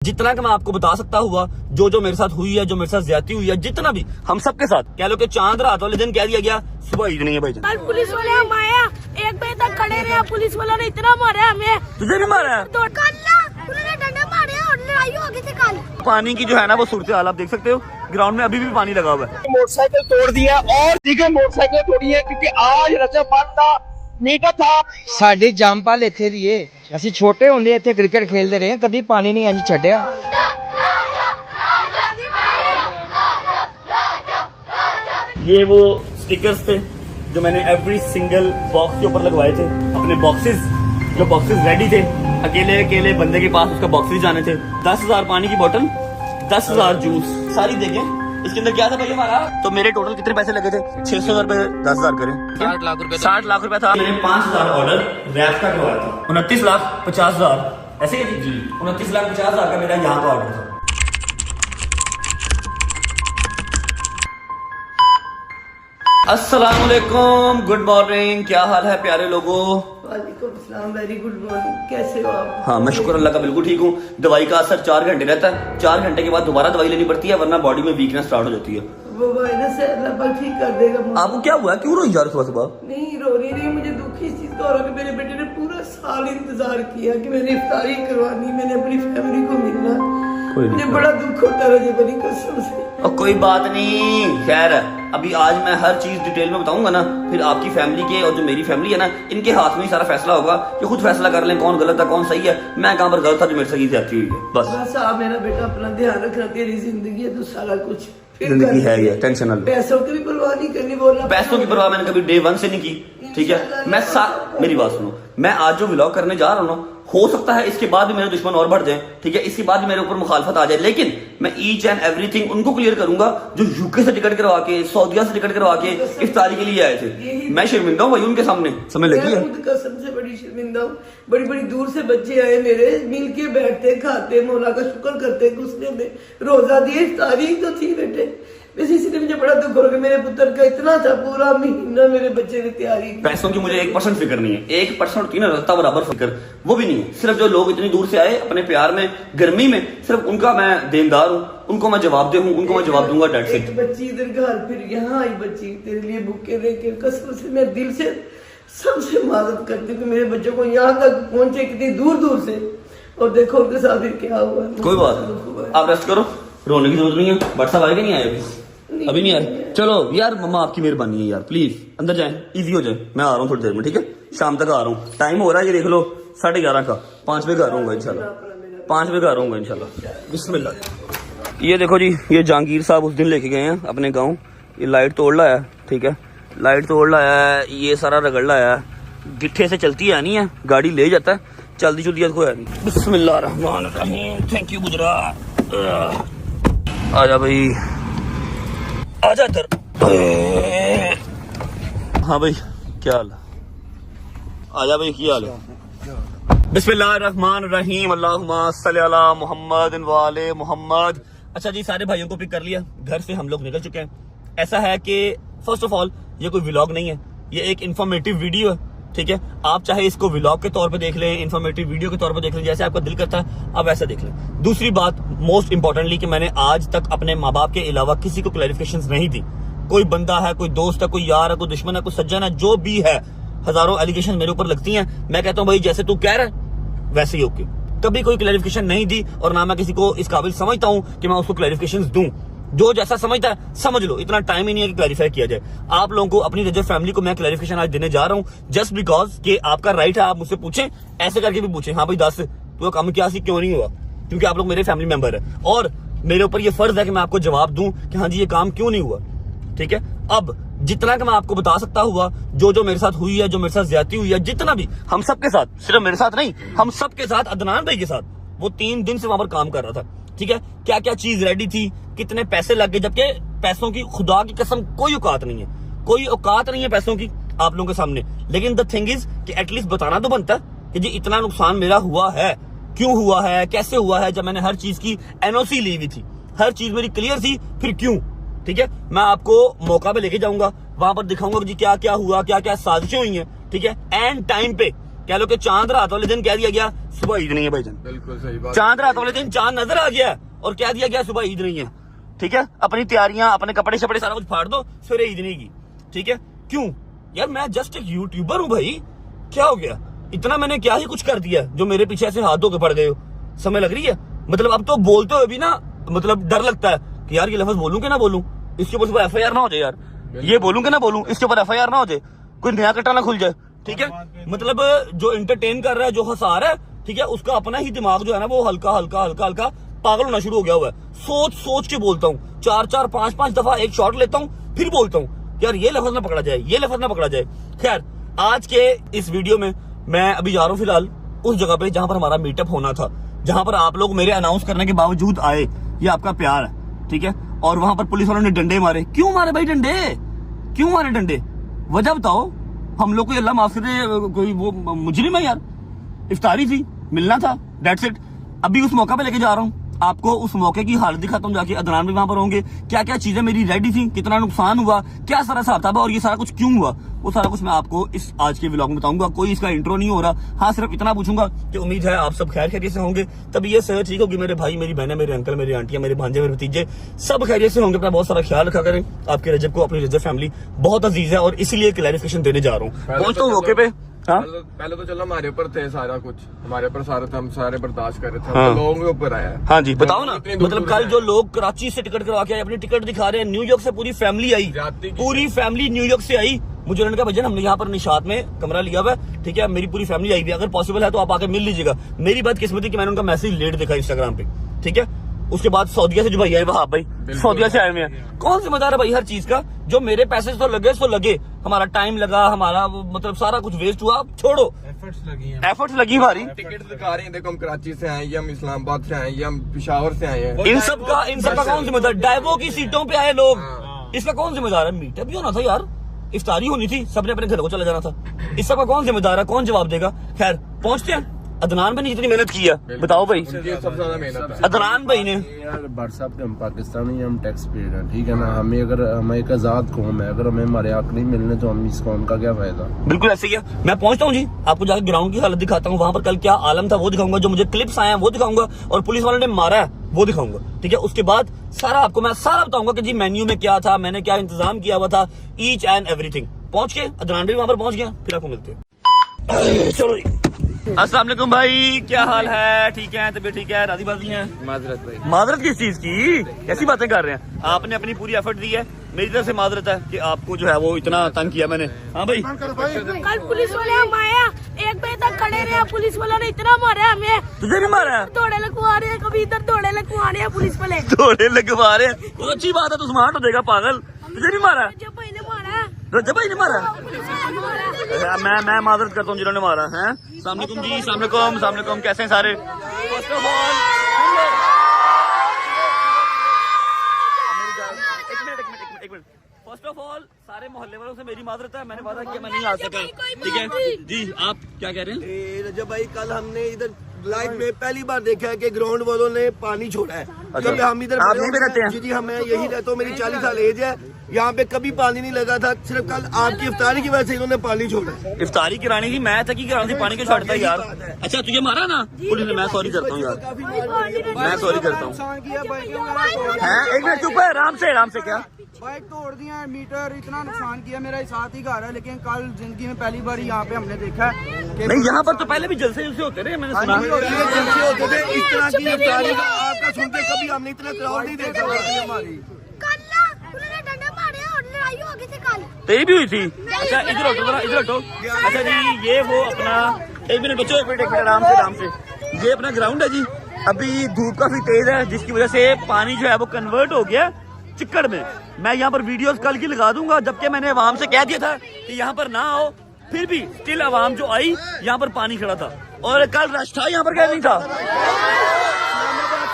जितना कि मैं आपको बता सकता हुआ जो मेरे साथ हुई है, जो मेरे साथ ज्यादती हुई है, जितना भी हम सबके साथ कह लो कि चांद रात वाले दिन कह दिया गया, सुबह ईद नहीं है भाई। कल पुलिस वाले हम आया 1 बजे तक खड़े रहे, पुलिस वालों ने इतना मारा हमें। तुझे भी मारा है? उन्होंने डंडे मारे और लड़ाई हो गई थी कल। पानी की जो है ना वो सूरत हाल आप देख सकते हो, ग्राउंड में अभी भी पानी लगा हुआ है। मोटरसाइकिल तोड़ दिया और दिखे मोटरसाइकिल तोड़ी है क्योंकि आज रजब का ਨੀਟਾ था। ਸਾਡੇ ਜੰਮਪਲ ਇੱਥੇ ਦੀ ਏ, ਅਸੀਂ ਛੋਟੇ ਹੁੰਦੇ ਇੱਥੇ ਕ੍ਰਿਕਟ ਖੇਡਦੇ ਰਹੇ, ਕਦੀ ਪਾਣੀ ਨਹੀਂ ਇੰਜ ਛੱਡਿਆ। ये वो स्टिकर्स थे जो मैंने एवरी सिंगल बॉक्स के ऊपर लगवाए थे, अपने बॉक्सेस, जो बॉक्सेस रेडी थे। अकेले बंदे के पास उसका बॉक्सेस जाने थे। 10,000 पानी की बोतल, 10,000 जूस, सारी देखें इसके अंदर क्या था भाई हमारा। तो मेरे टोटल कितने पैसे लगे थे? 600 रुपए, 10,000 करें 60 लाख रुपए। 60 लाख रुपए था। मैंने 5,000 ऑर्डर रैप का करवाया था। 29,50,000 ऐसे ही जी, 29,50,000 का मेरा यहाँ का ऑर्डर था। अस्सलाम वालेकुम, गुड मॉर्निंग, क्या हाल है प्यारे लोगों? वालेकुम सलाम, वेरी गुड मॉर्निंग, कैसे हो आप? हाँ मैं शुक्र अल्लाह का बिल्कुल ठीक हूँ। दवाई का असर 4 घंटे रहता है, 4 घंटे के बाद दोबारा दवाई लेनी पड़ती है, वरना बॉडी में वीकनेस स्टार्ट हो जाती है। वो वायरस है, अल्लाह पाक ठीक कर देगा। आपको क्या हुआ, क्यों रोई जा रहे सुबह? नहीं रो रही नहीं, मुझे दुख इस चीज का हो रहा है कि मेरे बेटे ने पूरा साल इंतजार किया कि मैंने इफ्तारी करवानी, मैंने अपनी फैमिली को मिलना। मुझे बड़ा दुख होता है रजब अली कसम से। और कोई बात नहीं, खैर अभी आज मैं हर चीज डिटेल में बताऊंगा ना, फिर आपकी फैमिली के और जो मेरी फैमिली है ना, इनके हाथ में ही सारा फैसला होगा कि खुद फैसला कर लें कौन गलत है कौन सही है। मैं कहाँ पर गलत था जो मेरे से जाती हुई है। बस आप मेरा बेटा अपना ध्यान रखना, तेरी जिंदगी है तो सारा कुछ जिंदगी है ये, टेंशन ना लो। पैसों की भी परवाह नहीं करनी, बोलना पैसों की परवाह मैंने कभी डे 1 से नहीं की, ठीक है। मेरी बात सुनो, मैं आज जो व्लॉग करने जा रहा हूँ ना, हो सकता है इसके बाद भी मेरे दुश्मन और बढ़ जाएं, ठीक है, इसके बाद भी मेरे ऊपर मुखालफत आ जाए, लेकिन मैं ईच एंड एवरीथिंग उनको क्लियर करूंगा जो यूके से टिकट करवा के, सऊदीया से टिकट करवा के इफ्तारी के लिए आए थे। मैं शर्मिंदा हूँ भाई उनके सामने, समझ लगी है? खुद कसम से बड़ी शर्मिंदा हूँ। बड़ी बड़ी दूर से बच्चे आए मेरे, मिल के बैठते, खाते, मौला का शुक्र करते, गुस्से में रोजा दिए, इफ्तारी तो थी बेटे। वैसे इसलिए मुझे बड़ा दुख हो रहा है, मेरे पुत्र का इतना था पूरा महीना मेरे बच्चे ने तैयारी की। पैसों की मुझे 1% फिक्र नहीं है, 1% की ना रत्ता बराबर फिक्र, वो भी नहीं है। सिर्फ जो लोग इतनी दूर से आए अपने प्यार में, गर्मी में, सिर्फ उनका मैं देनदार हूँ, उनको मैं जवाब दे हूँ, उनको मैं जवाब दूंगा। डेट से एक बच्ची इधर घर, फिर यहाँ आई बच्ची तेरे लिए भूखे रह के, कसम से मैं दिल से सबसे माजरत करती हूँ कि मेरे बच्चों को यहाँ तक पहुंचे कितनी दूर दूर से, और देखो उनके साथ फिर क्या हुआ। कोई बात नहीं, आप रेस्ट करो, रोने की जरूरत नहीं है। बट साहब आए कि नहीं आए? अभी नहीं आए? चलो यार, मम्मा आपकी मेहरबानी है यार, प्लीज अंदर जाएं, इजी हो जाए। मैं आ रहा हूँ थोड़ी देर में, ठीक है, शाम तक आ रहा हूँ। टाइम हो रहा है ये देख लो 11:30 का, 5 बजे घर आऊंगा इंशाल्लाह, 5 बजे घर आऊंगा इंशाल्लाह। बिस्मिल्लाह। ये देखो जी, ये जहांगीर साहब उस दिन लेके गए हैं अपने गाँव, ये लाइट तोड़ लाया है, ठीक है, लाइट तोड़ लाया है, ये सारा रगड़ लाया है, गिट्ठे से चलती है नहीं है, गाड़ी ले जाता है, जल्दी जल्दी को है नहीं। बिस्मिल्लाहिर्रहमानिर्रहीम, थैंक यू गुजरात। आजा भाई, आजा इधर। हाँ भाई क्या हाल है? आजा भाई, क्या हाल है? बिस्मिल्लाहिर्रहमानिर्रहीम, अल्लाहुम्मा सल्ली अला मुहम्मद व आले मुहम्मद। अच्छा जी, सारे भाइयों को पिक कर लिया, घर से हम लोग निकल चुके हैं। ऐसा है कि फर्स्ट ऑफ ऑल ये कोई व्लॉग नहीं है, ये एक इन्फॉर्मेटिव वीडियो है, ठीक है। आप चाहे इसको व्लॉग के तौर पे देख लें, इन्फॉर्मेटिव वीडियो के तौर पे देख लें, जैसे आपका दिल करता है आप ऐसा देख लें। दूसरी बात, मोस्ट इंपॉर्टेंटली, कि मैंने आज तक अपने माँ बाप के अलावा किसी को क्लैरिफिकेशंस नहीं दी। कोई बंदा है, कोई दोस्त है, कोई यार है, कोई दुश्मन है, कोई सज्जन है, जो भी है, हजारों एलिगेशन मेरे ऊपर लगती हैं। मैं कहता हूँ भाई जैसे तू कह रहा है वैसे ही ओके। कभी कोई क्लैरिफिकेशन नहीं दी, और ना मैं किसी को इस काबिल समझता हूँ कि मैं उसको क्लैरिफिकेशन दूं। जो जैसा समझता है समझ लो, इतना टाइम ही नहीं है कि क्लैरिफाई किया जाए। आप लोगों को, अपनी रजब फैमिली को मैं क्लैरिफिकेशन आज देने जा रहा हूं, जस्ट बिकॉज कि आपका राइट है, आप मुझसे पूछें, ऐसे करके भी पूछें, हाँ भाई 10 तो काम क्या सी क्यों नहीं हुआ, क्योंकि आप लोग मेरे फैमिली मेंबर है और मेरे ऊपर ये फर्ज है कि मैं आपको जवाब दूं कि हाँ जी ये काम क्यों नहीं हुआ, ठीक है। अब जितना कि मैं आपको बता सकता हुआ जो मेरे साथ हुई है, जो मेरे साथ ज्यादती हुई है, जितना भी हम सबके साथ, सिर्फ मेरे साथ नहीं, हम सबके साथ, अदनान भाई के साथ, वो 3 दिन से वहां पर काम कर रहा था, ठीक है। क्या क्या चीज रेडी थी, कितने पैसे लग गए, जबकि पैसों की खुदा की कसम कोई औकात नहीं है, कोई औकात नहीं है पैसों की आप लोगों के सामने। लेकिन द थिंग इज कि एटलीस्ट बताना तो बनता है कि जी इतना नुकसान मेरा हुआ है, क्यों हुआ है, कैसे हुआ है, जब मैंने हर चीज की एनओसी ली हुई थी, हर चीज मेरी क्लियर थी, फिर क्यों, ठीक है। मैं आपको मौका पे लेके जाऊंगा, वहां पर दिखाऊंगा कि जी क्या क्या हुआ, क्या क्या साजिशें हुई हैं, ठीक है। एंड टाइम पे कह लो कि चांद रात वाले दिन कह दिया गया, सुबह ईद नहीं है भाईजान। बिल्कुल सही बात। चांद रात वाले दिन चांद नजर आ गया और क्या दिया गया, सुबह ईद नहीं है। ठीक है, अपनी तैयारियां, अपने कपड़े शपड़े सारा कुछ फाड़ दो, सवेरे ईद नहीं की। ठीक है, क्यों यार, मैं जस्ट एक यूट्यूबर हूँ भाई, क्या हो गया, इतना मैंने क्या ही कुछ कर दिया जो मेरे पीछे ऐसे हाथ धो के पड़ गए हो। समय लग रही है, मतलब अब तो बोलते हुए भी ना मतलब डर लगता है कि यार ये लफ्ज बोलूं कि ना बोलूं, इसके ऊपर सुबह FIR ना हो जाए यार, ये बोलूं कि ना बोलूं, इसके ऊपर FIR ना हो जाए, कोई नया कट्टा ना खुल जाए। ठीक है, मतलब जो एंटरटेन कर रहा है, जो हंसा रहा है, ठीक है, उसका अपना ही दिमाग जो है ना वो हल्का हल्का हल्का हल्का पागल होना शुरू हो गया हुआ है। सोच सोच के बोलता हूँ, 4-4 5-5 दफा एक शॉट लेता हूँ, फिर बोलता हूँ यार ये लफ्ज ना पकड़ा जाए, ये लफ्ज ना पकड़ा जाए। खैर, आज के इस वीडियो में मैं अभी जा रहा हूँ फिलहाल उस जगह पे जहां पर हमारा मीटअप होना था, जहां पर आप लोग मेरे अनाउंस करने के बावजूद आए, ये आपका प्यार है। ठीक है, और वहां पर पुलिस वालों ने डंडे मारे। क्यों मारे भाई डंडे, क्यों मारे डंडे, वजह बताओ। हम लोग को अल्लाह माफ करे, कोई वो मुजरिम है यार, इफ्तारी थी, मिलना था, दैट्स इट। अभी उस मौका पे लेके जा रहा हूँ आपको, उस मौके की हालत दिखाता हूँ जाके। अदनान भी वहां पर होंगे, क्या क्या चीजें मेरी रेडी थी, कितना नुकसान हुआ, क्या सारा हिसाब था और ये सारा कुछ क्यों हुआ, वो सारा कुछ मैं आपको इस आज के व्लॉग में बताऊंगा। कोई इसका इंट्रो नहीं हो रहा, हाँ सिर्फ इतना पूछूंगा कि उम्मीद है आप सब खैर खैरियत से होंगे, तभी ये सेहत ठीक होगी। मेरे भाई, मेरी बहनें, मेरे अंकल, मेरी आंटियां, मेरे भांजे, मेरे भतीजे सब खैरियत से होंगे। अपना बहुत सारा ख्याल रखा करें। आपके रजब को, अपनी रजब फैमिली बहुत अजीज है और इसीलिए क्लैरिफिकेशन देने जा रहा हूँ। पहुंचता हूँ मौके पे। हाँ? पहले तो चलो हमारे ऊपर थे सारा कुछ, हमारे ऊपर सारा था, हम सारे बर्दाश्त कर रहे थे। हाँ। तो लोगों के ऊपर आया। हाँ जी, बताओ ना, मतलब कल जो लोग कराची से टिकट करवा के आए, अपनी टिकट दिखा रहे हैं, न्यूयॉर्क से पूरी फैमिली आई, पूरी फैमिली न्यूयॉर्क से आई। मुझे उन्होंने कहा भजन हमने यहाँ पर निशात में कमरा लिया हुआ है, ठीक है, मेरी पूरी फैमिली आई हुई है, अगर पॉसिबल है तो आप आके मिल लीजिएगा। मेरी बदकिस्मती कि मैंने उनका मैसेज लेट देखा इंस्टाग्राम पे। ठीक है, उसके बाद सऊदीया से जो भाई आए, वहां भाई सऊदीया से आए हुए हैं, कौन जिम्मेदार है भाई हर चीज का। जो मेरे पैसे तो लगे सो लगे, हमारा टाइम लगा, हमारा मतलब सारा कुछ वेस्ट हुआ, छोड़ो, एफर्ट्स लगी हमारी। टिकट दिखा रहे हैं, देखो हम कराची से आए, ये हम इस्लामाबाद से आए, ये हम पिशावर से आए हैं। इन सब का कौन जिम्मेदार, डाइवो की सीटों पे आए लोग, इसका कौन जिम्मेदार है। मीटअप भी होना था यार, इफ्तारी होनी थी, सबने अपने घर को चला जाना था, इस सब का कौन जिम्मेदार है, कौन जवाब देगा। खैर पहुंचते हैं। अदनान भाई ने जितनी मेहनत की है, बताओ भाई, सबसे ज्यादा मेहनत है अदनान भाई ने। यार भाट साहब हम पाकिस्तानी, हम टैक्स पेड हैं, ठीक है ना, हमें अगर हम एक आजाद कौम है, अगर हमें हमारे हक नहीं मिलने तो हम इस कौम का क्या फायदा। बिल्कुल ऐसे ही है। मैं पहुंचता हूँ जी, आपको जाकर ग्राउंड की हालत दिखाता हूँ, वहां पर कल क्या आलम था वो दिखाऊंगा, जो मुझे क्लिप्स आए हैं वो दिखाऊंगा, और पुलिस वालों ने मारा है वो दिखाऊंगा। ठीक है, उसके बाद सारा आपको मैं सारा बताऊंगा कि जी मेन्यू में क्या था, मैंने क्या इंतजाम किया हुआ था, ईच एंड एवरीथिंग। पहुंच के अदनान भी वहां पर पहुंच गया, फिर आपको मिलते हैं। चलो जी, अस्सलाम वालेकुम भाई, क्या हाल है, ठीक है, तबीयत ठीक है, राजी बाजी है। माजरत भाई, माजरत किस चीज की, कैसी बातें कर रहे हैं, आपने अपनी पूरी एफर्ट दी है, मेरी तरफ से माजरत है कि आपको जो है वो इतना तंग किया मैंने। हाँ भाई, कल पुलिस वाले हम आया, 1 बजे तक खड़े रहे, पुलिस वालों ने इतना मारा हमें, तुझे भी मारा है, दौड़े लगवा रहे हैं, कभी इधर दौड़े लगवा रहे हैं पुलिस वाले, दौड़े लगवा रहे हैं। तो अच्छी बात है, तू स्मार्ट हो जाएगा पागल। तुझे भी मारा है, जब भाई ने मारा है, रजब भाई ने मारा है। पुलिस वाले ने मारा है। मैं माजरत करता हूँ जिन्होंने मारा है। अस्सलाम वालेकुम जी, अस्सलाम वालेकुम, अस्सलाम वालेकुम, कैसे हैं सारे। फर्स्ट ऑफ ऑल एक मिनट, फर्स्ट ऑफ ऑल सारे मोहल्ले वालों से मेरी माजरत है, मैंने वादा किया मैं नहीं आ सका। ठीक है जी, आप क्या कह रहे हैं। रजब भाई, कल हमने इधर लाइफ में पहली बार देखा है कि ग्राउंड वालों ने पानी छोड़ा है। जब हम इधर आप यहीं पे रहते हैं। जी जी, हमें यही रहता हूँ, मेरी 40 साल एज है, यहाँ पे कभी पानी नहीं लगा था, सिर्फ कल आपकी इफ्तारी की वजह से इन्होंने पानी छोड़ा है। इफ्तारी करानी थी, मैं था कि करानी थी, पानी क्यों छोड़ता है यार। अच्छा तुझे मारा ना पुलिस ने, मैं सॉरी करता हूँ यार, मैं सॉरी करता हूँ। एक मिनट चुप है, आराम से क्या बाइक तोड़ दिया, मीटर इतना नुकसान किया, मेरा साथ ही घर है, लेकिन कल जिंदगी में पहली बार यहाँ पे हमने देखा है कि नहीं, यहाँ पर तो पहले भी जलसे होते रहे, मैंने सुना। जलसे होते थे, इस तरह की इफ्तारी का आपका सुनते कभी हमने इतना क्राउड नहीं देखा हमारी। तेरी भी हुई थी। अच्छा इधर हटो जरा, इधर हटो। अच्छा जी, ये वो अपना, एक मिनट बच्चों, एक मिनट आराम से, ये अपना ग्राउंड है जी। अभी धूप काफी तेज है, जिसकी वजह से पानी जो है वो कन्वर्ट हो गया चिक्कड़ में। मैं यहाँ पर वीडियोस कल की लगा दूंगा, जबकि मैंने अवाम से कह दिया था कि यहाँ पर ना आओ, फिर भी स्टिल अवाम जो आई यहाँ पर पानी खड़ा था, और कल रश था यहाँ पर, क्या नहीं था।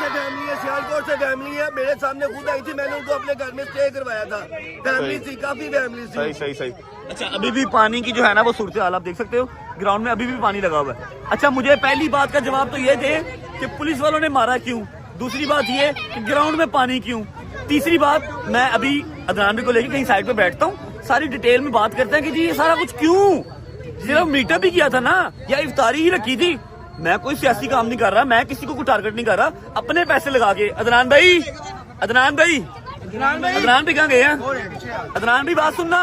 फैमिली है, सियालकोट से फैमिली है, मेरे सामने खुद आई थी, मैंने उनको अपने घर में स्टे करवाया था। फैमिली थी, काफी फैमिली थी। सही। अच्छा अभी भी पानी की जो है ना वो सूरत हाल आप देख सकते हो, ग्राउंड में अभी भी पानी लगा हुआ है। अच्छा मुझे पहली बात का जवाब तो ये दे कि पुलिस वालों ने मारा क्यों, दूसरी बात ये कि ग्राउंड में पानी क्यों, तीसरी बात मैं अभी अदनान को लेकर कहीं साइड पे बैठता हूँ, सारी डिटेल में बात करते हैं कि जी ये सारा कुछ क्यों, सिर्फ मीटअप भी किया था ना, या इफ्तारी ही रखी थी, मैं कोई सियासी काम नहीं कर रहा, मैं किसी को टारगेट नहीं कर रहा, अपने पैसे लगा के। अदनान भाई, अदनान भी कहाँ गए हैं? अदनान भी बात सुनना।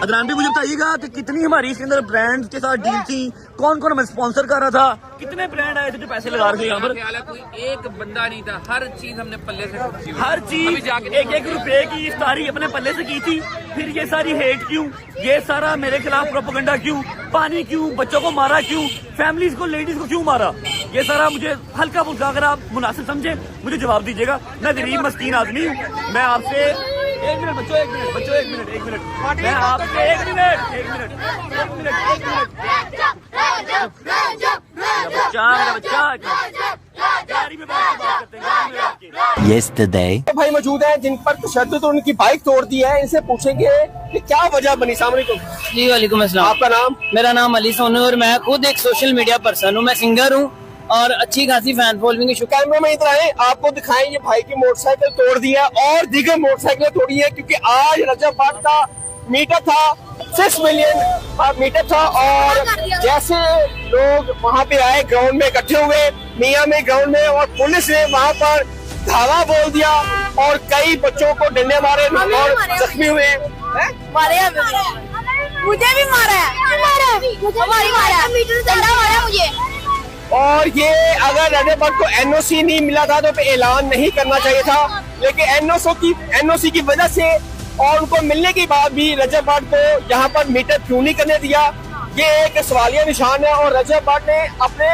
अदनान भी मुझे बताइएगा कि कितनी हमारी इसके अंदर ब्रांड के साथ डील थी, कौन कौन हमें स्पॉन्सर कर रहा था, कितने ब्रांड आए थे जो पैसे लगा रहे थे यहाँ पर? कोई एक बंदा नहीं था, हर चीज हमने पल्ले से खर्ची हुई। हर चीज एक रुपए की इफ्तारी अपने पल्ले से की थी। फिर ये सारी हेट क्यों, ये सारा मेरे खिलाफ प्रोपेगेंडा क्यों, पानी क्यों, बच्चों को मारा क्यों, फैमिलीज को, लेडीज को क्यों मारा? ये सारा मुझे हल्का फुल्का, अगर आप मुनासिब समझे मुझे जवाब दीजिएगा। मैं गरीब मस्कीन आदमी हूँ, मैं आपसे एक मिनट मैं आपसे एक मिनट Yesterday भाई मौजूद हैं जिन पर तशद्दुद उनकी बाइक तोड़ दी है, इनसे पूछेंगे कि क्या वजह बनी। अस्सलाम वालेकुम। जी वालेकुम अस्सलाम। आपका नाम? मेरा नाम अली सोनू और मैं खुद एक सोशल मीडिया पर्सन हूँ। मैं सिंगर हूँ और अच्छी खासी फैन फॉलोइंग की शुक्र। कैमरे में इधर आए, आपको दिखाएं ये भाई की मोटरसाइकिल तोड़ दी है और दीगर मोटरसाइकिलें तोड़ी है, क्योंकि आज रजब बाग का मीटर था, 6 मिलियन मीटर था। और जैसे लोग वहाँ पे आए, ग्राउंड में इकट्ठे हुए, मियाँ में ग्राउंड में, और पुलिस ने वहाँ पर धावा बोल दिया और कई बच्चों को डंडे मारे और जख्मी हुए। मारे मुझे भी मारा है, मुझे। और ये अगर रजब बाग को एनओसी नहीं मिला था तो पे ऐलान नहीं करना चाहिए था, लेकिन एनओसी की वजह से और उनको मिलने के बाद भी रजब बाग को यहाँ पर मीटर क्यों नहीं करने दिया, ये एक सवालिया निशान है। और रजब बाग ने अपने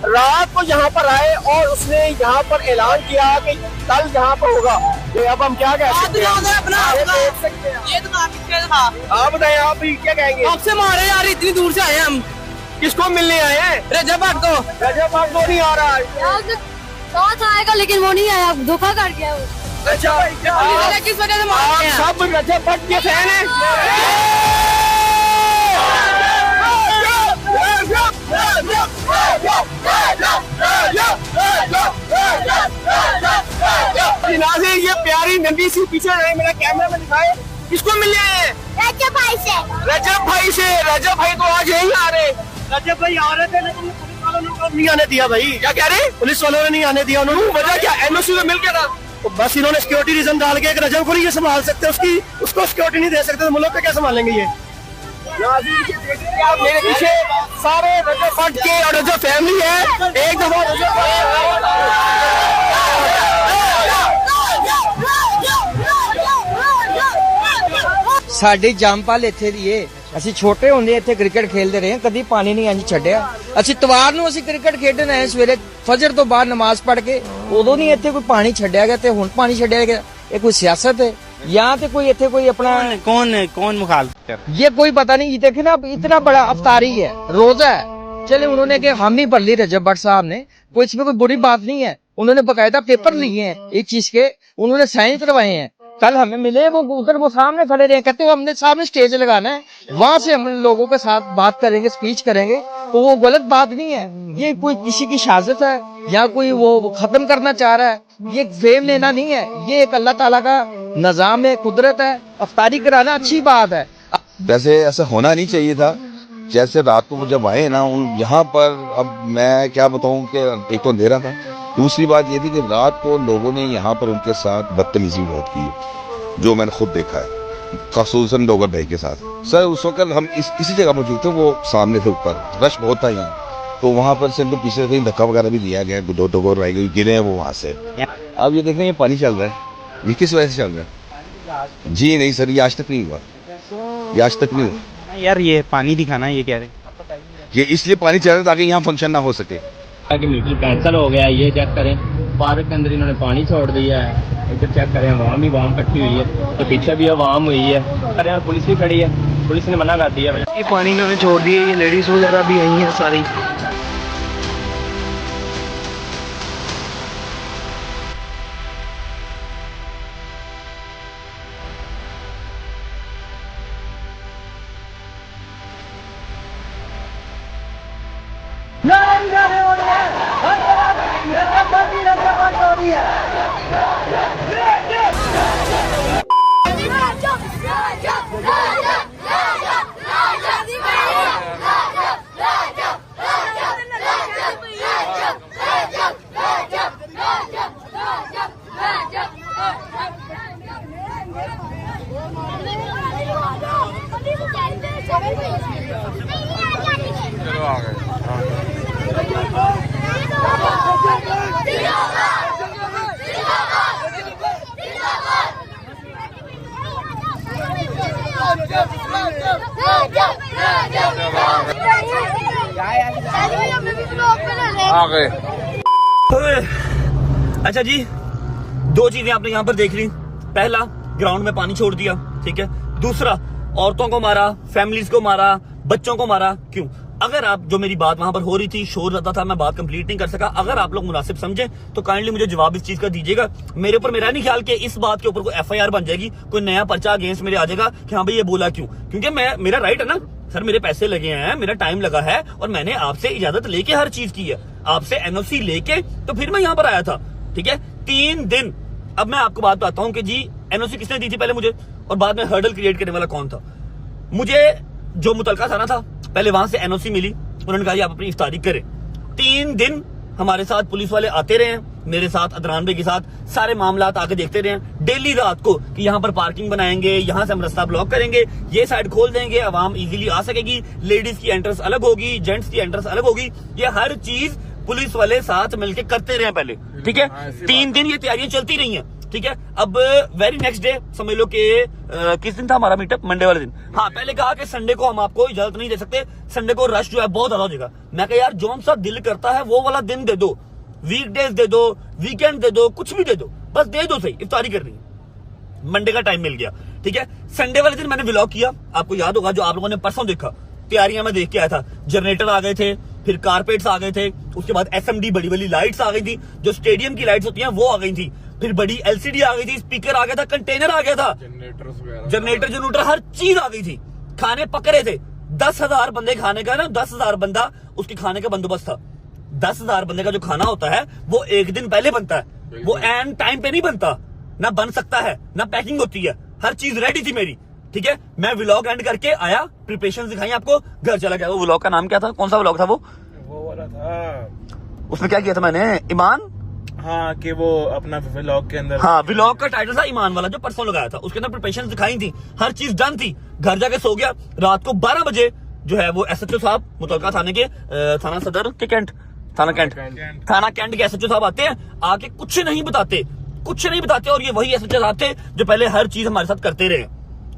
रात को यहाँ पर आए और उसने यहाँ पर ऐलान किया कि कल यहाँ पर होगा। तो अब हम क्या कह सकते हैं? आप बताएं, आप क्या कहेंगे? आपसे मारे यार, इतनी दूर से आए हम। किसको मिलने आए हैं? रजब बाग को। रजब बाग को नहीं आ रहा तो आएगा लेकिन वो नहीं आया, धोखा कर गया वो। अच्छा, किस वजह से मारते हैं? सब रजब बाग के फैन हैं? नाज़रीन, ये प्यारी नंदी सी पीछे रहे, मेरा कैमरा में दिखाए, किसको मिलने आए हैं? रजब भाई से। रजब भाई तो आज यही आ रहे। रजब भाई आ रहे थे लेकिन पुलिस वालों ने नहीं आने दिया। भाई क्या कह रहे? पुलिस वालों ने नहीं आने दिया। उन्होंने वजह क्या? एनओसी में मिल गया था, तो बस इन्होंने सिक्योरिटी रीजन डाल के रजब को नहीं ये संभाल सकते, उसको सिक्योरिटी नहीं दे सकते, तो मुल्क पे क्या संभालेंगे ये? आप मेरे पीछे सारे रजब बाग के और रजब फैमिली है। एक दफा ਸਾਡੇ ਜੰਮਪਲ ਇੱਥੇ ਦੀ ਏ। ਅਸੀਂ ਛੋਟੇ ਹੁੰਦੇ ਇੱਥੇ ਕ੍ਰਿਕਟ ਖੇਡਦੇ ਰਹੇ, ਕਦੀ ਪਾਣੀ ਨਹੀਂ ਇੰਜ ਛੱਡਿਆ। ਅਸੀਂ ਤਵਾਰ ਨੂੰ ਅਸੀਂ ਕ੍ਰਿਕਟ ਖੇਡਣ ਆਏ ਸਵੇਰੇ ਫਜਰ ਤੋਂ ਬਾਅਦ ਨਮਾਜ਼ ਪੜ੍ਹ ਕੇ, ਉਦੋਂ ਨਹੀਂ ਇੱਥੇ ਕੋਈ ਪਾਣੀ ਛੱਡਿਆ ਗਿਆ ਤੇ ਹੁਣ ਪਾਣੀ ਛੱਡਿਆ ਗਿਆ। ਇਹ ਕੋਈ सियासत है यहाँ पे? कोई इतने कोई अपना कौन मुखालिफ? ये कोई पता नहीं। देखे ना, इतना बड़ा अफ्तारी है, रोजा है, चले उन्होंने कि हामी भर ली रजब भट्ट साहब ने, कोई इसमें कोई बुरी बात नहीं है। उन्होंने बकायदा पेपर लिए हैं एक चीज के, उन्होंने साइन करवाए हैं। कल हमें मिले वो उधर, वो सामने खड़े रहे, कहते हमने सामने स्टेज लगाना है, वहां से हम लोगों के साथ बात करेंगे, स्पीच करेंगे। तो वो गलत बात नहीं है, ये कोई किसी की शाजत है या कोई वो खत्म करना चाह रहा है। ये फेम लेना नहीं है, ये एक अल्लाह ताला का निजाम है, कुदरत है। अफ्तारी कराना अच्छी बात है। वैसे ऐसा होना नहीं चाहिए था। जैसे रात को जब आए ना यहाँ पर, अब मैं क्या बताऊँ कि एक तो अंधेरा था, दूसरी बात ये थी कि रात को लोगों ने यहाँ पर उनके साथ बदतमीजी बहुत की, जो मैंने खुद देखा है, ख़ुसूसन डोगर भाई के साथ। सर उस वक्त हम इसी जगह मौजूद थे, वो सामने थे, ऊपर रश बहुत था यहाँ, तो वहाँ पर से उनको पीछे से कहीं धक्का वगैरह भी दिया गया, दो डोगर भाई गिरे हैं वो वहाँ से। अब ये देख रहे हैं ये पानी चल रहा है, ये किस वजह से चल रहा है? जी नहीं सर, ये आज तक नहीं हुआ, ये आज तक नहीं हुआ यार। ये पानी दिखाना, ये कह रहे ये इसलिए पानी चल रहा है ताकि यहाँ फंक्शन ना हो सके। कि मीटर कैंसिल हो गया, ये चेक करें। पार्क के अंदर इन्होंने पानी छोड़ दिया है, इधर चेक करें, आवाम ही आवाम इकट्ठी हुई है, तो पीछे भी आवाम हुई है। अरे यार पुलिस भी खड़ी है, पुलिस ने मना कर दिया। ये पानी इन्होंने छोड़ दिया, ये लेडीज वगैरह भी आई हैं सारी। अच्छा जी, दो चीजें आपने यहाँ पर देख ली। पहला, ग्राउंड में पानी छोड़ दिया, ठीक है। दूसरा, औरतों को मारा, फैमिलीज को मारा, बच्चों को मारा। क्यों? अगर आप, जो मेरी बात वहां पर हो रही थी, शोर ज्यादा था, मैं बात कंप्लीट नहीं कर सका। अगर आप लोग मुनासिब समझे तो काइंडली मुझे जवाब इस चीज का दीजिएगा। मेरे ऊपर, मेरा नहीं ख्याल कि इस बात के ऊपर कोई FIR बन जाएगी, कोई नया पर्चा अगेंस्ट मेरे आ जाएगा कि हाँ भाई ये बोला क्यों। क्योंकि मेरा राइट है ना सर, मेरे पैसे लगे हैं, मेरा टाइम लगा है और मैंने आपसे इजाजत लेके हर चीज की है, आपसे NOC लेके तो फिर मैं यहाँ पर आया था, ठीक है। 3 दिन। अब मैं आपको बात बताता हूँ कि जी NOC किसने दी थी पहले मुझे, और बाद में हर्डल क्रिएट करने वाला कौन था। मुझे जो मुतलका थाना था, पहले वहां से NOC मिली, उन्होंने कहा आप अपनी इफ्तारी करें। 3 दिन हमारे साथ पुलिस वाले आते रहे, मेरे साथ, अदनान भाई के साथ, सारे मामला आके देखते रहे डेली रात को कि यहाँ पर पार्किंग बनाएंगे, यहाँ से हम रास्ता ब्लॉक करेंगे, ये साइड खोल देंगे, आवाम इजीली आ सकेगी, लेडीज की एंट्रेंस अलग होगी, जेंट्स की एंट्रेंस अलग होगी। ये हर चीज पुलिस वाले साथ मिलके करते रहे पहले, ठीक है। 3 दिन ये तैयारियां चलती रही हैं, ठीक है। अब वेरी नेक्स्ट डे समझ लो कि किस दिन था हमारा मीटअप, मंडे वाले दिन। हाँ, पहले कहा कि संडे को हम आपको इजाजत नहीं दे सकते, संडे को रश जो है बहुत ज्यादा हो जाएगा। मैं कहा यार जो सा दिल करता है वो वाला दिन दे दो, वीकडेज दे दो, वीकेंड दे दो, कुछ भी दे दो, बस दे दो सही, इफ्तारी करनी है। मंडे का टाइम मिल गया, ठीक है। संडे वाले दिन मैंने व्लॉग किया, आपको याद होगा, जो आप लोगों ने परसों देखा। तैयारियां मैं देख के आया था, जनरेटर आ गए थे, फिर कारपेट्स आ गए थे, उसके बाद SMD बड़ी बड़ी लाइट्स आ गई थी, जो स्टेडियम की लाइट्स होती हैं वो आ गई थी, फिर बड़ी LCD आ गई थी, स्पीकर आ गया था, कंटेनर आ गया था, जनरेटर हर चीज आ गई थी। खाने पक रहे थे, 10,000 बंदे खाने का ना, 10,000 बंदा उसके खाने का बंदोबस्त था। 10,000 बंदे का जो खाना होता है वो एक दिन पहले बनता है, वो एन टाइम पे नहीं बनता, ना बन सकता है, ना पैकिंग होती है, हर चीज रेडी थी मेरी, ठीक है। मैं व्लॉग एंड करके आया, प्रिपरेशन दिखाई आपको, घर चला गया। वो व्लॉग का नाम क्या था, कौन सा व्लॉग था वो वाला था, उसमें क्या किया था मैंने, ईमान, हाँ, कि वो अपना व्लॉग के अंदर, हाँ, व्लॉग का टाइटल था ईमान वाला, जो परसों लगाया था, उसके अंदर प्रिपरेशन दिखाई थी, हर चीज डन थी। घर जाके सो गया, रात को 12 बजे जो है वो SHO साहब, मुतलका थाने के, थाना सदर के कैंट, थाना कैंट के SHO साहब आते हैं, आके कुछ नहीं बताते, और ये वही SHO साहब थे जो पहले हर चीज हमारे साथ करते रहे,